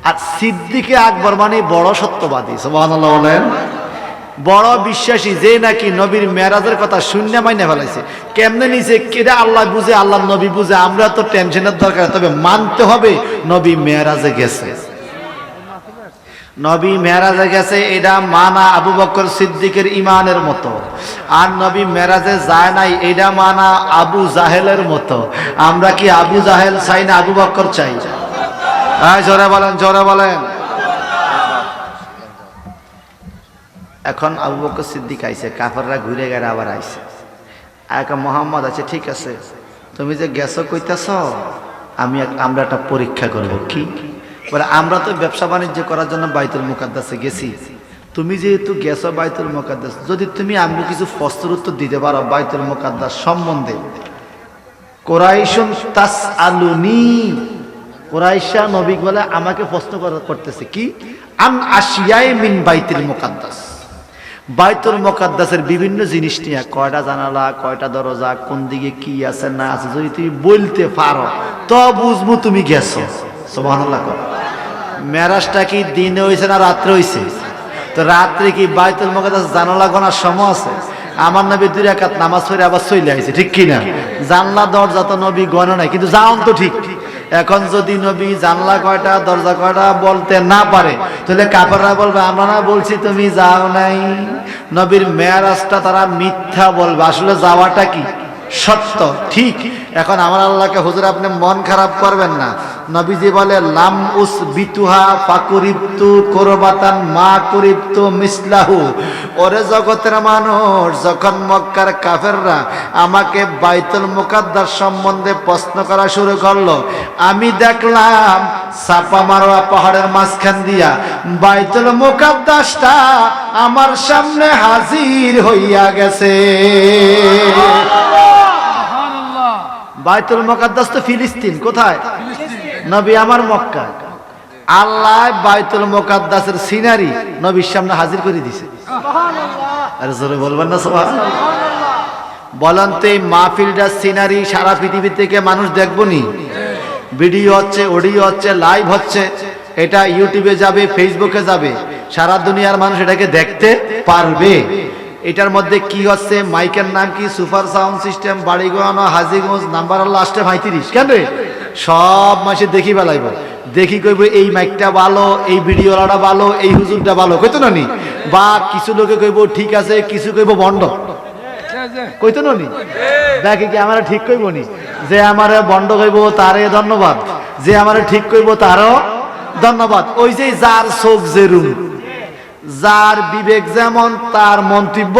আর সিদ্দিকে আকবর মানে বড় সত্যবাদী, সুবহানাল্লাহ বলেন। বড় বিশ্বাসী, যে নাকি নবীর মেরাজের কথা শূন্য মাইনে ফেলাইছে। কেমনে নিছে কেডা আল্লাহ বুঝে, আল্লাহ নবী বুঝে, আমরা তো টেনশনের দরকার, তবে মানতে হবে নবী মেরাজে গেছে। নবী মেরাজে গেছে এটা মানা আবু বকর সিদ্দিকের ইমানের মতো। আর নবী মেরাজে যায় নাই এটা মানা আবু জাহেলের মতো। আমরা কি আবু জাহেল চাই না আবু বকর চাই? জোরে বলেন, জোরে বলেন। এখন আবু বকর সিদ্দিক আইছে, কাফেররা ঘুরে গেলে আবার আইছে। এখন মোহাম্মদ আছে, ঠিক আছে তুমি যে গেছো কইতাছ, আমরা একটা পরীক্ষা করব। কি বলে? আমরা তো ব্যবসা বাণিজ্য করার জন্য বাইতুল মুকাদ্দাসে গেছি, তুমি যেহেতু গেছো বাইতুল মুকাদ্দাস, যদি তুমি আমি কিছু প্রশ্নের উত্তর দিতে পারো বাইতুল মুকাদ্দাস সম্বন্ধে। কুরাইশুন তাসআলুনি, কুরাইশা নবী বলে আমাকে প্রশ্ন করতেছে কি? আন আশিয়াই মিন বাইতুল মুকাদ্দাস, বাইতুল মুকাদ্দাসের বিভিন্ন জিনিস নিয়ে, কয়টা জানালা, কয়টা দরজা, কোন দিকে কি আছে না আছে, যদি তুমি বলতে পারো তো বুঝবো তুমি গেছো। সুবহানাল্লাহ। মেরাজটা কি দিনে হইছে না রাত্রে হইছে? তো রাত্রে কি বাইতুল মুকাদ্দাস জানালা গোনার সময় আছে? আমার নবী 2 রাকাত নামাজ পড়ে আবার চলে আইছে, ঠিক কিনা? জানলা দরজা তো নবী গণনা নাই, কিন্তু যাওন তো ঠিক। এখন যদি নবী জানলা কয়টা দরজা কয়টা বলতে না পারে, তাহলে কাফেররা বলবে আমরা না বলছি তুমি যাও নাই। নবীর মেরাজটা তারা মিথ্যা বলবে, আসলে যাওয়াটা কি সত্য ঠিক। এখন আমার আল্লাহকে হুজুর আপনি মন খারাপ করবেন না, নবীজি বলে লাম উস বিতুহা ফাকুরিবতু কুরবাতান মা কুরিবতু মিসলাহু। ওরে জগতের মানুষ, যখন মক্কার কাফেররা আমাকে বাইতুল মুকাদ্দাস সম্বন্ধে প্রশ্ন করা শুরু করলো, আমি দেখলাম চাপা মারোয়া পাহাড়ের মাঝখান দিয়া বাইতুল মুকাদ্দাসটা আমার সামনে হাজির হইয়া গেছে। বাইতুল মুকাদ্দাস তো ফিলিস্তিন, কোথায়? নবী আমার মক্কা। আল্লাহ বাইতুল মুকাদ্দাসের সিনারি নবীর সামনে হাজির করে দিছে। আরে জোরে বলবেন না সুবহানাল্লাহ। বলেন তো এই মাহফিলটার সিনারি সারা পৃথিবী থেকে মানুষ দেখবো নি? ভিডিও হচ্ছে, অডিও হচ্ছে, লাইভ হচ্ছে, এটা ইউটিউবে যাবে, ফেসবুকে যাবে, সারা দুনিয়ার মানুষ এটাকে দেখতে পারবে। এটার মধ্যে কি হচ্ছে? মাইকের নাম কি? সুপার সাউন্ড সিস্টেম, বাড়িগোয়ানো, হাজিগঞ্জ, নাম্বার লাস্টে 35। কেন রে? সব মাসে দেখি বেলাইব, দেখি কইব এই মাইকটা ভালো, এই ভিডিওটা ভালো, এই হুজুরটা ভালো, কইতো না নি? বা কিছু লোকে কইব ঠিক আছে, কিছু কইব বন্ধ, কইতো না নি? দেখি কি আমার ঠিক কইব নি? যে আমার বন্ধ কইব তারে ধন্যবাদ, যে আমার ঠিক কইব তারও ধন্যবাদ। ওই যে যার চোখ যেরুম, যার বিবেক যেমন, তার মন্তব্য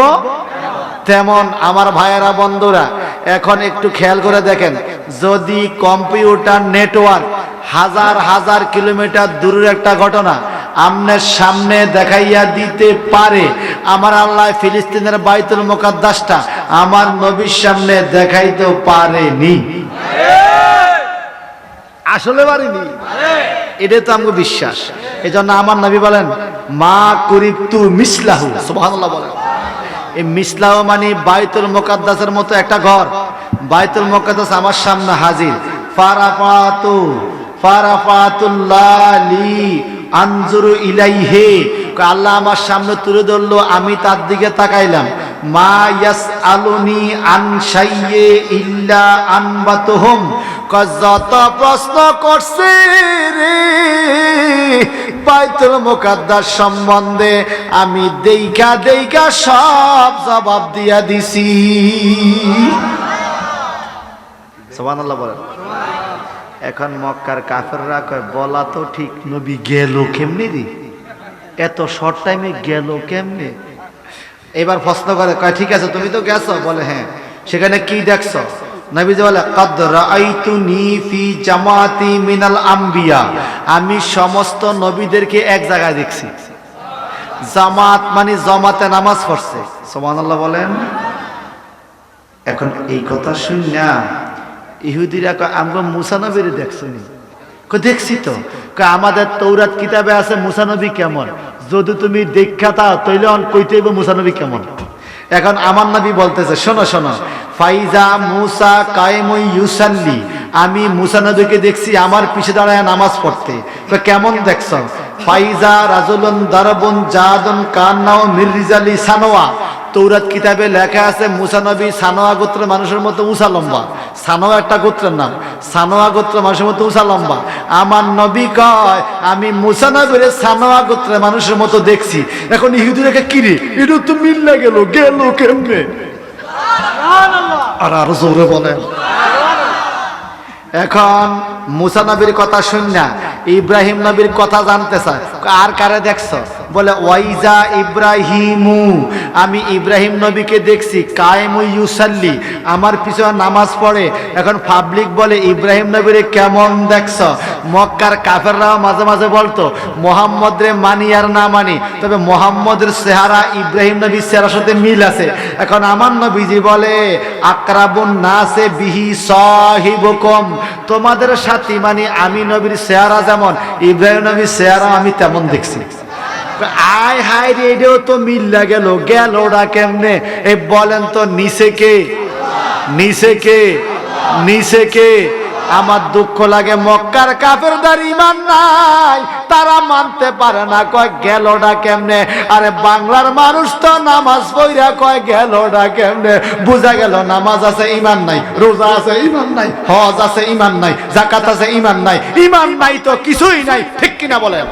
তেমন। আমার ভাইয়েরা, বন্ধুরা, এখন একটু খেয়াল করে দেখেন, যদি কম্পিউটার নেটওয়ার্ক হাজার হাজার কিলোমিটার দূরের একটা ঘটনা আমনের সামনে দেখাইয়া দিতে পারে, আমার আল্লাহ ফিলিস্তিনের বাইতুল মুকাদ্দাসটা আমার নবীর সামনে দেখাইতে পারেনি। আসলে পারেনি, এটা তো আমাকে বিশ্বাস। এই জন্য আমার নবী বলেন মা কুরিবতু মিসলাহু, সুবহানাল্লাহ বলেন। এই মিসলাহু মানে বাইতুল মুকাদ্দাসের মতো একটা ঘর, বাইতুল মুকাদ্দাস আমার সামনে হাজির। ফারাফাতুল্লাহি আনজুরু ইলাইহি, আল্লাহ আমার সামনে তুলে ধরলো, আমি তার দিকে তাকাইলাম। মা ইয়াসআলুনি আন শাইয়ে ইল্লা আনবাতুহুম, যত প্রশ্ন করছে রে বাইতুল মুকাদ্দাস সম্বন্ধে, আমি দেইখা দেইখা সব জবাব দিয়া দিছি। সুবহানাল্লাহ বলেন। এখন মক্কার কাফেররা কয় বলা তো ঠিক, নবী গেল কেমনে রে, এত শর্ট টাইমে গেল কেমনে? এবার প্রশ্ন করে, কয় ঠিক আছে তুমি তো গেছো, বলে হ্যাঁ, সেখানে কি দেখছো? নবীজি বলে ক্বাদ রাআইতুনি ফি জামাতি মিনাল আম্বিয়া, আমি সমস্ত নবীদেরকে এক জায়গায় দেখছি। জামাত মানে জমাতে নামাজ পড়ছে, সুবহানাল্লাহ বলেন। এখন এই কথা শুনিয়া ইহুদিরা কয় আমরা মুসা নবীরে দেখছনি? কয় দেখছি তো। কয় আমাদের তৌরাত কিতাবে আছে মুসা নবী কেমন, যদি তুমি দেখা তাও তাইলে কইতে হইব মুসা নবী কেমন। এখন আমার নবী বলতেছে শোনো শোনো, ফাইজা মুসা কায়েমুই ইউসাল্লি, আমি মুসা নবীকে দেখছি আমার পিছে দাঁড়ায় নামাজ পড়তে। কেমন দেখছ? ফাইজা রাজুলুন দারবুন জাদুন কান্নাও মিররিজালি সানোয়া, তৌরাত কিতাবে লেখা আছে মুসা নবী সানোয়া গোত্রের মানুষের মতো উঁচা লম্বা। সানোয়া একটা গোত্রের নাম, সানোয়া গোত্রের মানুষের মতো উঁচা লম্বা। আমার নবী কয় আমি মুসা নবীর সানোয়া গোত্রের মানুষের মতো দেখছি। এখন ইহুদিরা কি রে, এটা তো মিল্লা গেল, গেল কেমনে? আর আরো জোরে বলেন। এখন মুসা নবীর কথা শুন না, ইব্রাহিম নবীর কথা জানতে চায়। আর কারে দেখছো? বলে ওয়াইজা ইব্রাহিমু, আমি ইব্রাহিম নবীকে দেখছি কায়েমু ইউসাল্লি, আমার পিছনে নামাজ পড়ে। এখন পাবলিক বলে ইব্রাহিম নবীরে কেমন দেখছো? মক্কার কাফেররাও মাঝে মাঝে বলতো মোহাম্মদ রে মানি আর না মানি, তবে মোহাম্মদের চেহারা ইব্রাহিম নবীর চেহারার সাথে মিল আছে। এখন আমার নবীজি বলে আকরাবুন নাসে বিহি সাহিবুকুম, তোমাদের সাথী মানে আমি নবীর চেহারা যেমন, ইব্রাহিম নবীর চেহারা আমি তেমন দেখছি। আয় হায় রে, এটাও তো মিল্লা গেল, গেল ওরা কেমনে? এই বলেন তো নিচে কে? নিচে কে? নিচে কে? আমার দুঃখ লাগে মক্কার কাফেরদের ঈমান নাই, তারা মানতে পারে না, কয় গেলটা কেমনে? আরে বাংলার মানুষ তো নামাজ পড়া কয় গেলটা কেমনে? বোঝা গেল নামাজ আছে ঈমান নাই, রোজা আছে ঈমান নাই, হজ আছে ঈমান নাই, যাকাত আছে ঈমান নাই। ঈমান নাই তো কিছুই নাই, ঠিক কিনা বলেন?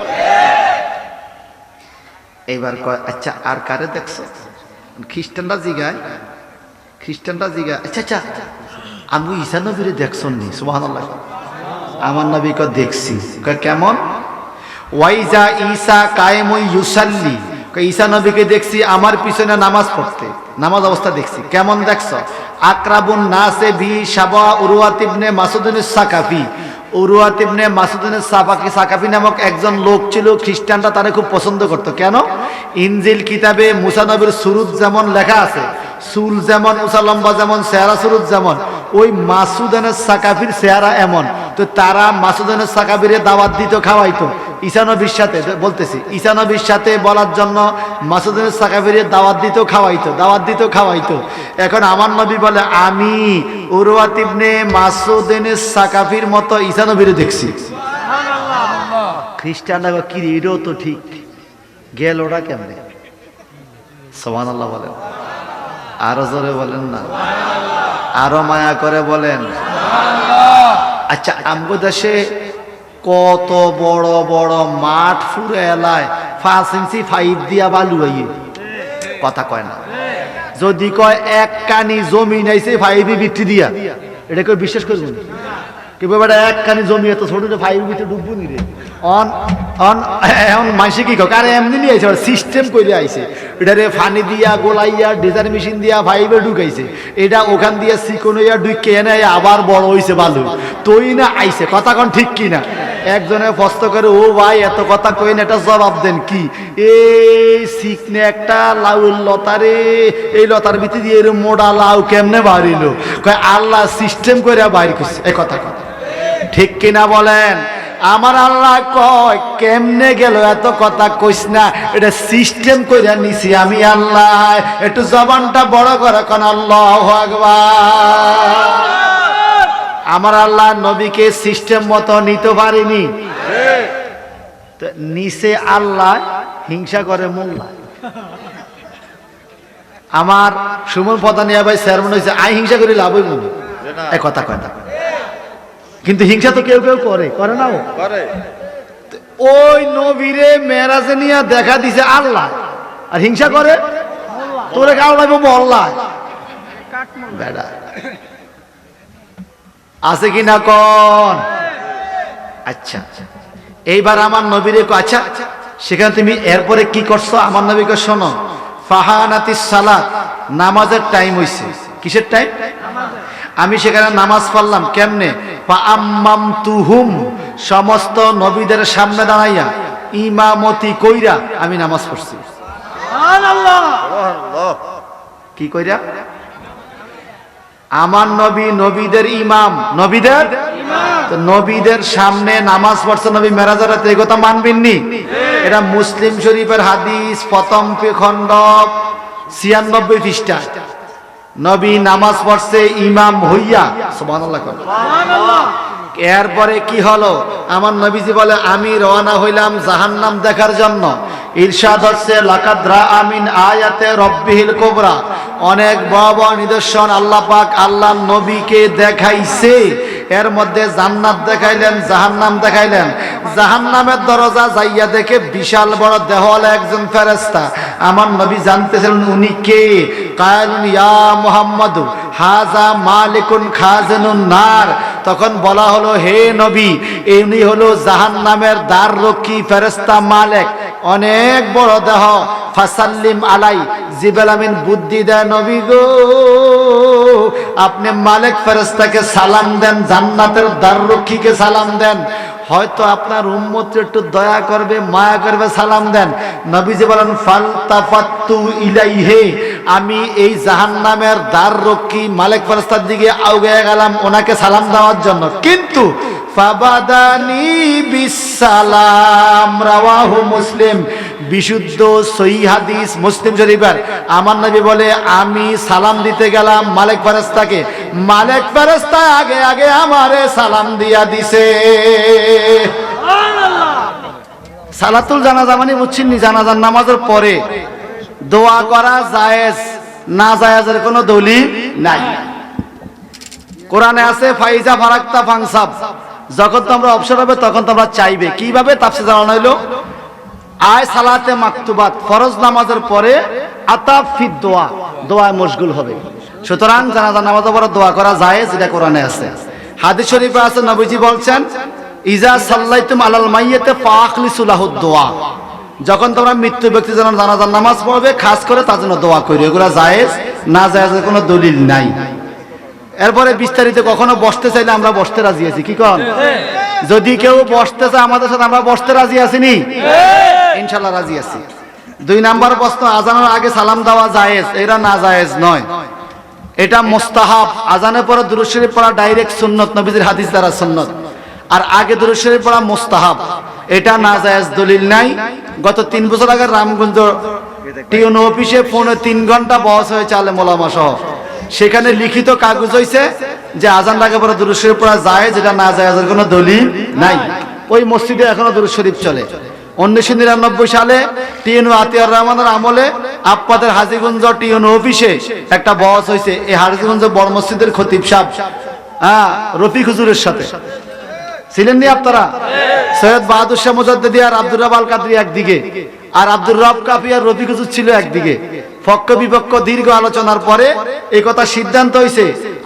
এইবার কয় আচ্ছা আর কারে দেখছো? খ্রিস্টানরা জিগায়, খ্রিস্টানরা জিগা আচ্ছা আচ্ছা আমি ঈসা নবীরে দেখছন নি? সুবহানাল্লাহ। আমার নবী ক দেখছি। কয় কেমন? ওয়াইজা ঈসা কায়েমুন ইউসাল্লি, কয় ঈসা নবীকে দেখছি আমার পিছনে নামাজ পড়তে, নামাজ অবস্থা দেখছি। কেমন দেখছো? আকরাবুন নাসে বি শাবা উরওয়াত ইবনে মাসউদ সাকাফি, উরওয়াত ইবনে মাসউদ সাকাফি নামক একজন লোক ছিল, খ্রিস্টানরা তারে খুব পছন্দ করত। কেন? ইনজিল কিতাবে মুসা নবীর সুরুত যেমন লেখা আছে, চুল যেমন উঁচা লম্বা যেমন, চেহারা সুরুত যেমন, ওই মাসউদ সাকাফির চেহারা এমন। তো তারা মাসউদ সাকাফিরে দাওয়াত দিত, খাওয়াইতো ঈসা নবীর সাথে, বলতেছি ঈসা নবীর সাথে বলার জন্য মাসউদ সাকাফিরে দাওয়াত দিত, খাওয়াইতো, দাওয়াত দিত, খাওয়াইতো। এখন আমার নবী বলে আমি উরওয়াত ইবনে মাসউদ সাকাফির মতো ঈসা নবীরে দেখছি। খ্রিস্টানরা কি রে, এটাও তো ঠিক, গেল ওরা কেমনে? সুবহানাল্লাহ বলেন, আরো জোরে বলেন না, আরো মায়া করে বলেন। আচ্ছা আমগো দেশে কত বড় বড় মাঠ ফুরে এলায় 5 ইঞ্চি 5 দিয়া বালু আইয়ে, কথা কয় না। যদি কয় এক কানি জমি নাইছে 5 বিক্রি দিয়া, এটা কেউ বিশ্বাস করবো না। কেউ বেটা এক কানি জমি এত ছোট 5 ভিতরে ডুববো নি রে? অন অন এখন মাইসে কি কয়, আরে এমনি নিয়ে আইছে, সিস্টেম করে আইছে, এটারে ফানি দিয়া গোলাইয়া ডিজাইন মেশিন দিয়া 5 ঢুকাইছে, এটা ওখান দিয়া চিকনইয়া ঢুকে এনে আবার বড় হইছে বালু, তোই না আইছে। কথা কোন ঠিক কি না? একজনে প্রশ্ন করে, ও ভাই এত কথা কইন, এটা জবাব দেন কি? এই সিকনে একটা লাউল লতারে, এই লতার ভিতরে দিয়ে এরকম মোটা লাউ কেমনে বাড়িল? কয় আল্লাহ সিস্টেম করে বাইর করছে। এই কথা ঠিক কিনা বলেন? আমার আল্লাহ কয় কেমনে গেল, এত কথা কইস না, এটা সিস্টেম কইরা নিছি আমি আল্লাহ। একটু জবানটা বড় করে কোন আল্লাহু আকবার। আমার আল্লাহ নবীকে সিস্টেম মতো নিতে পারেনি, নিচে আল্লাহ হিংসা করে মোল্লা। আমার সুমন প্রধানিয়া ভাই চেয়ারম্যান হয়েছে, আই হিংসা করে লাভ হইব না, এই কথা কয় না। কিন্তু হিংসা তো কেউ কেউ করে, করে না? ওই নবীরে মেরাজে নিয়ে দেখা দিছে আল্লাহ, আর হিংসা করে তোরে গাও লাগবো আল্লাহ। বেড়া আছে কি না কোন? আচ্ছা এইবার আমার নবীরে, আচ্ছা সেখানে তুমি এরপরে কি করছো? আমার নবীকে শোনো, ফাহানাতিস সালাত, নামাজের টাইম হইছে। কিসের টাইম? আমি সেখানে নামাজ পড়লাম। কেমনে? ফাআম্মামতুহুম, সমস্ত নবীদের সামনে দাঁড়াইয়া ইমামতি কইরা আমি নামাজ পড়ছি। সুবহানাল্লাহ। কি কইরা? আমার নবী নবীদের ইমাম, নবীদের তো নবীদের সামনে নামাজ পড়ছে নবী মেরাজের রাতে, এই কথা মানবেন নি? এটা মুসলিম শরীফের হাদিস, প্রথম খণ্ড 96 পৃষ্ঠা। নবী নামাজ পড়ছে ইমাম হইয়া। সুবহানাল্লাহ। এরপরে কি হলো? আমার নবীজি বলে আমি রওনা হইলাম জাহান্নাম দেখার জন্য। ইরশাদ হচ্ছে লাকাদ রাআ মিন আয়াতে রাব্বিহিল কুবরা, অনেক বড় বড় নিদর্শন আল্লাহ পাক আল্লাহর নবীকে দেখাইছে। এর মধ্যে জান্নাত দেখাইলেন, জাহান্নাম দেখাইলেন। জাহান্নামের দরজা যাইয়া দেখে বিশাল বড় দেহওয়ালা একজন ফেরেশতা। আমার নবী জানতেছিলেন উনি কে। কায়লুন ইয়া মুহাম্মাদু হাযা মালিকুন খাজানুন নার। তখন বলা হলো, হে নবী, ইনি হলো জাহান্নামের দ্বার রক্ষী ফেরেশতা মালিক, অনেক বড় দেহ। ফাসাল্লিম আলাই, জিবরাইল আমিন বুদ্ধি দেয়, নবী গো আপনি মালিক ফেরেশতাকে সালাম দেন, জান্নাতের দ্বার রক্ষীকে সালাম দেন, হয়তো আপনার উম্মত একটু দয়া করবে, মায়া করবে, সালাম দেন। নবীজি বলেন ফালতাফাত্তু ইলাইহি, আমি এই জাহান্নামের দ্বার রক্ষী মালিক ফেরেশতার দিকে আউগে গেলাম ওনাকে সালাম দেওয়ার জন্য, কিন্তু ফাবাদানি বিসালাম, রাওয়াহু মুসলিম, বিশুদ্ধ সহিহ হাদিস মুসলিম শরীফের। আমার নবী বলে আমি সালাম দিতে গেলাম মালিক ফেরেশতাকে, মালিক ফেরেশতা আগে আগে আমারে সালাম দিয়া দিছে। সালাতুল জানাজা মানে বুঝছেন নি? জানাজার নামাজের পরে দোয়া করা জায়েজ, না জায়েজের কোনো দলিল নাই। কোরআনে আছে ফাইজা ফারাক্তা ফাংসাব, যখন তোমরা অবসর হবে তখন তোমরা চাইবে। কিভাবে? তাফসীর জানানো হইলো, আয় সালাতে মাকতুবাত, ফরজ নামাজের পরে আতাফ ফি দোয়া, দোয়ায় মশগুল হবে। সুতরাং জানাজার নামাজের পরে দোয়া করা যায়, যেটা কোরআনে আছে। হাদিস শরীফে আছে, নবীজি বলছেন ইজা সাল্লাইতুম আলাল মাইয়িতি ফাখলিসু লাহুদ দোয়া, যখন তোমরা মৃত্যু ব্যক্তি যেন জানাজার নামাজ পড়বে খাস করে তার জন্য দোয়া করি। এগুলো জায়েজ, না জায়েজের কোনো দলিল নাই। এরপরে বিস্তারিত কখনো বসতে চাইলে আমরা বসতে রাজি আছি, কি কন? যদি কেউ বসতে চায় আমাদের সাথে, আমরা বসতে রাজি আছি নি? ইনশাআল্লাহ রাজি আছি। 2 নাম্বার প্রশ্ন, আজানের আগে সালাম দেওয়া জায়েজ? এটা না জায়েজ নয়, এটা মুস্তাহাব। আজানের পরে দুরূদ শরীফ পড়া ডাইরেক্ট সুন্নত, নবীজির হাদিস দ্বারা সুন্নত। আর আগে দুরূদ শরীফ পড়া মুস্তাহাব, এটা না জায়েজ, দলিল নাই। গত 3 বছর আগে রামগঞ্জ টিউন অফিসে 3 ঘন্টা বহস হয়েছে আলেম ওলামা সহ। সেখানে লিখিত কাগজ হয়েছে যে আজান আগে পরে দুরূদ শরীফ পড়া যায়, যেটা না জায়েজের কোনো দলিল নাই। ওই মসজিদে এখনো দুরূদ শরীফ চলে। 1999 সালে টিএনও আতিয়ার রহমানের আমলে আপনাদের হাজীগঞ্জ টিএনও অফিসে একটা বহস হয়েছে। এই হাজীগঞ্জ বড় মসজিদের খতিব সাহেব রফিক হুজুরের সাথে ছিলেন নি আপনারা? সৈয়দ বাহাদুর শাহ মুজাদ্দিদি আর আব্দুর রাব আল কাদরি একদিকে, আর আব্দুর রব কাফি আর রফিক হুজুর ছিল একদিকে। পক্ষ বিপক্ষ দীর্ঘ আলোচনার পরে এই কথা সিদ্ধান্ত হয়েছে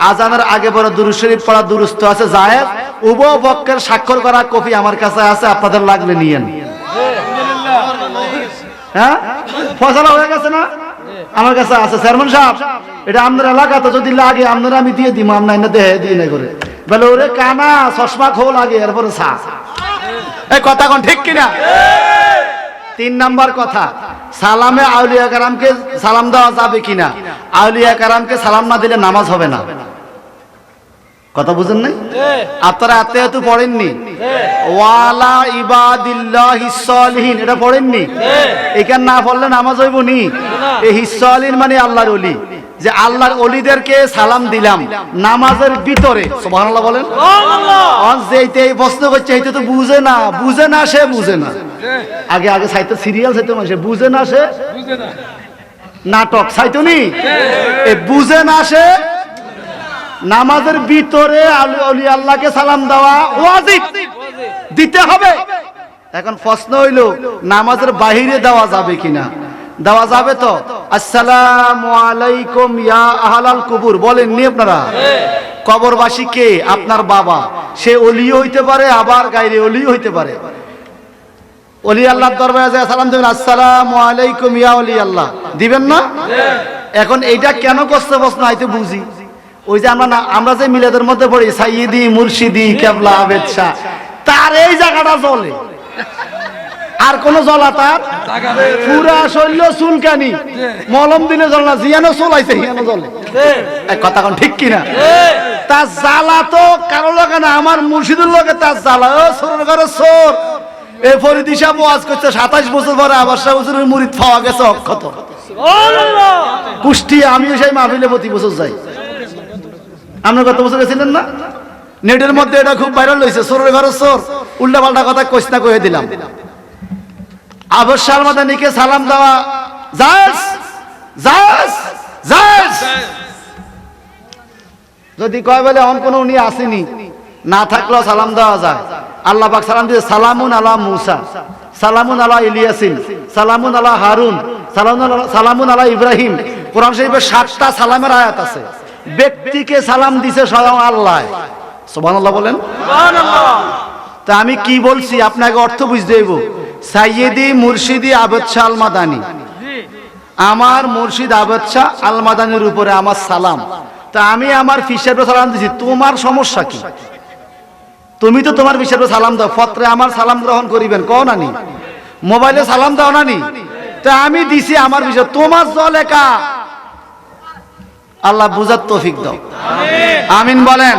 আজানের আগে পরে দুরূদ শরীফ পড়া দুরুস্ত আছে, জায়েজ। উভয় পক্ষের স্বাক্ষর করা কপি আমার কাছে আছে, আপনাদের লাগলে নিয়েন। হ্যাঁ, ফয়সালা হয়ে গেছে না? আমার কাছে আছে। চেয়ারম্যান সাহেব, এটা আপনার এলাকাতে যদি লাগে আপনারা আমি দিয়ে দিব, আপনার না দেহে দিয়ে না করে বলে ওরে কানা চশমা খোল আগে, এরপরে চা। এই কথা কোন ঠিক কিনা? 3 নাম্বার কথা, সালামে আউলিয়া কারামকে সালাম দেওয়া যাবে কিনা? আউলিয়া কারামকে সালাম না দিলে নামাজ হবে না। কথা বুঝেন নাই? আপনারা আত্মীয়তু পড়েননি? ওয়ালা ইবাদিল্লাহিস সালিহিন, এটা পড়েননি? এখান না পড়লে নামাজ হইব নি? এই হিসালিন মানে আল্লাহর ওলি, যে আল্লাহর ওলিদেরকে সালাম দিলাম নামাজের ভিতরে। সুবহানাল্লাহ বলেন। যেইতে এই প্রশ্ন করছে এইটা তো বুঝে না, বুঝে না সে বুঝে না। আগে আগে সাইতো সিরিয়াল সাইতো মানে বুঝে না সে নাটক সাইতো নি, এই বুঝে না সে নামাজের ভিতরে আলী আল্লাহকে সালাম দেওয়া ওয়াজিব, দিতে হবে। এখন প্রশ্ন হইল নামাজের বাহিরে দেওয়া যাবে কিনা? দেওয়া যাবে তো। আসসালামু আলাইকুম ইয়া আহলাল কুবুর বলেন নি আপনারা? কবরবাসী কে? আপনার বাবা। সে ওলিও হইতে পারে, আবার গায়রে ওলিও হইতে পারে। ওলি আল্লাহর দরবারে যায় সালাম দেবেন, আসসালামু আলাইকুম ইয়া ওলি আল্লাহ, দিবেন না? এখন এইটা কেন কষ্ট প্রশ্ন আইতে বুঝি। ওই যে আমরা যে মিলাদের মধ্যে পড়ি সাইয়্যিদি মুর্শিদি কেবলা আবেদ শাহ, তার এই জায়গাটা জ্বলে, আর কোন জ্বলা তার পুরা শরীর চুলকানি, মলম দিলে জ্বলে না, জিয়ানো চলাইছে হিয়ানো জ্বলে। কথা কোন ঠিক কিনা? তার জ্বালা তো কারো লাগে না, আমার মুর্শিদের লগে তার জ্বালা। ও সোরের ঘরে সোর, এই ফরিদি সাহেব ওয়াজ করছে 27 বছর পরে আবার শাহ হুজুরের মুরিদ পাওয়া গেছে অক্ষত কুষ্টিয়া। আমিও সেই মাহফিলে প্রতি বছর যাই। আপনার কত বছর গেছিলেন না? নেটের মধ্যে এটা খুব ভাইরাল হয়েছে, সোরের ঘরে সোর, উল্টা পাল্টা কথা কইস না কয়ে দিলাম। আবর শাহ মাদানিকে সালাম দেওয়া জায়েজ, জায়েজ, জায়েজ। যদি কয় বলে অন কোন উনি আসেনি, না থাকলেও সালাম দেওয়া যায়। আল্লাহ পাক সালাম দিয়েছে সালামুন আলা মুসা, সালামুন আলা ইলিয়াসিন, সালামুন আলা হারুন, সালামুন আলা ইব্রাহিম। কোরআন শরীফে 7টা সালামের আয়াত আছে। ব্যক্তিকে সালাম দিছে স্বয়ং আল্লাহ। সুবহানাল্লাহ বলেন। তা আমি কি বলছি আপনাকে অর্থ বুঝতে হইব। সাইয়্যিদি মুর্শিদি আবেদ শাহ আল মাদানী, আমার মুর্শিদ আবেদ শাহ আল মাদানীর উপরে আমার সালাম। তা আমি আমার ফিসারে সালাম দিছি, তোমার সমস্যা কি? তুমি তো তোমার ফিসারে সালাম দাও, পত্রে আমার সালাম গ্রহণ করিবেন কও না নি? মোবাইলে সালাম দাও না নি? তা আমি দিছি আমার বিষয়, তোমার জলে কা? আল্লাহ বুঝার তৌফিক দাও, আমিন বলেন।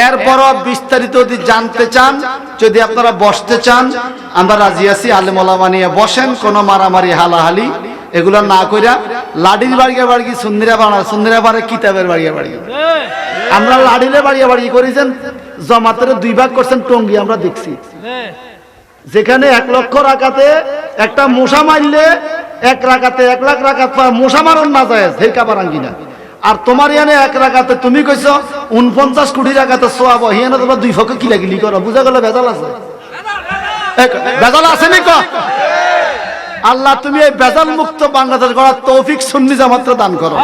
এরপরও বিস্তারিত যদি জানতে চান, যদি আপনারা বসতে চান, আমরা রাজি আছি। আলেম ওলামা নিয়ে বসেন, কোনো মারামারি হালাহালি এগুলো না কইরা লাঠির বাড়িয়ে বাড়ি সুন্নিরা বাড়া, সুন্নিরা বাড়ে কিতাবের বাড়িয়ে বাড়ি। আমরা লাঠিলে বাড়িয়ে বাড়ি করেছেন, জমাতের 2 ভাগ করছেন টঙ্গি, আমরা দেখছি। যেখানে 1 লক্ষ রাকাতে একটা মশা মারলে 1 রাকাতে 1 লাখ রাকাত মশা মারণ না যায়, হেকা বারাঙ্গি না। আর তোমার ইয়ানে 1 রাকাতে তুমি কইছো 49 কোটি রাকাতে সওয়াব, হিয়ানে তোমরা 2 ফকে কিলাকিলি করো। বুঝা গেল ভেজাল আছে? ভেজাল আছে নি? আল্লাহ তুমি এই ভেজাল মুক্ত বাংলাদেশ গড়ার তৌফিক সুন্নি জামাতকে দান করো।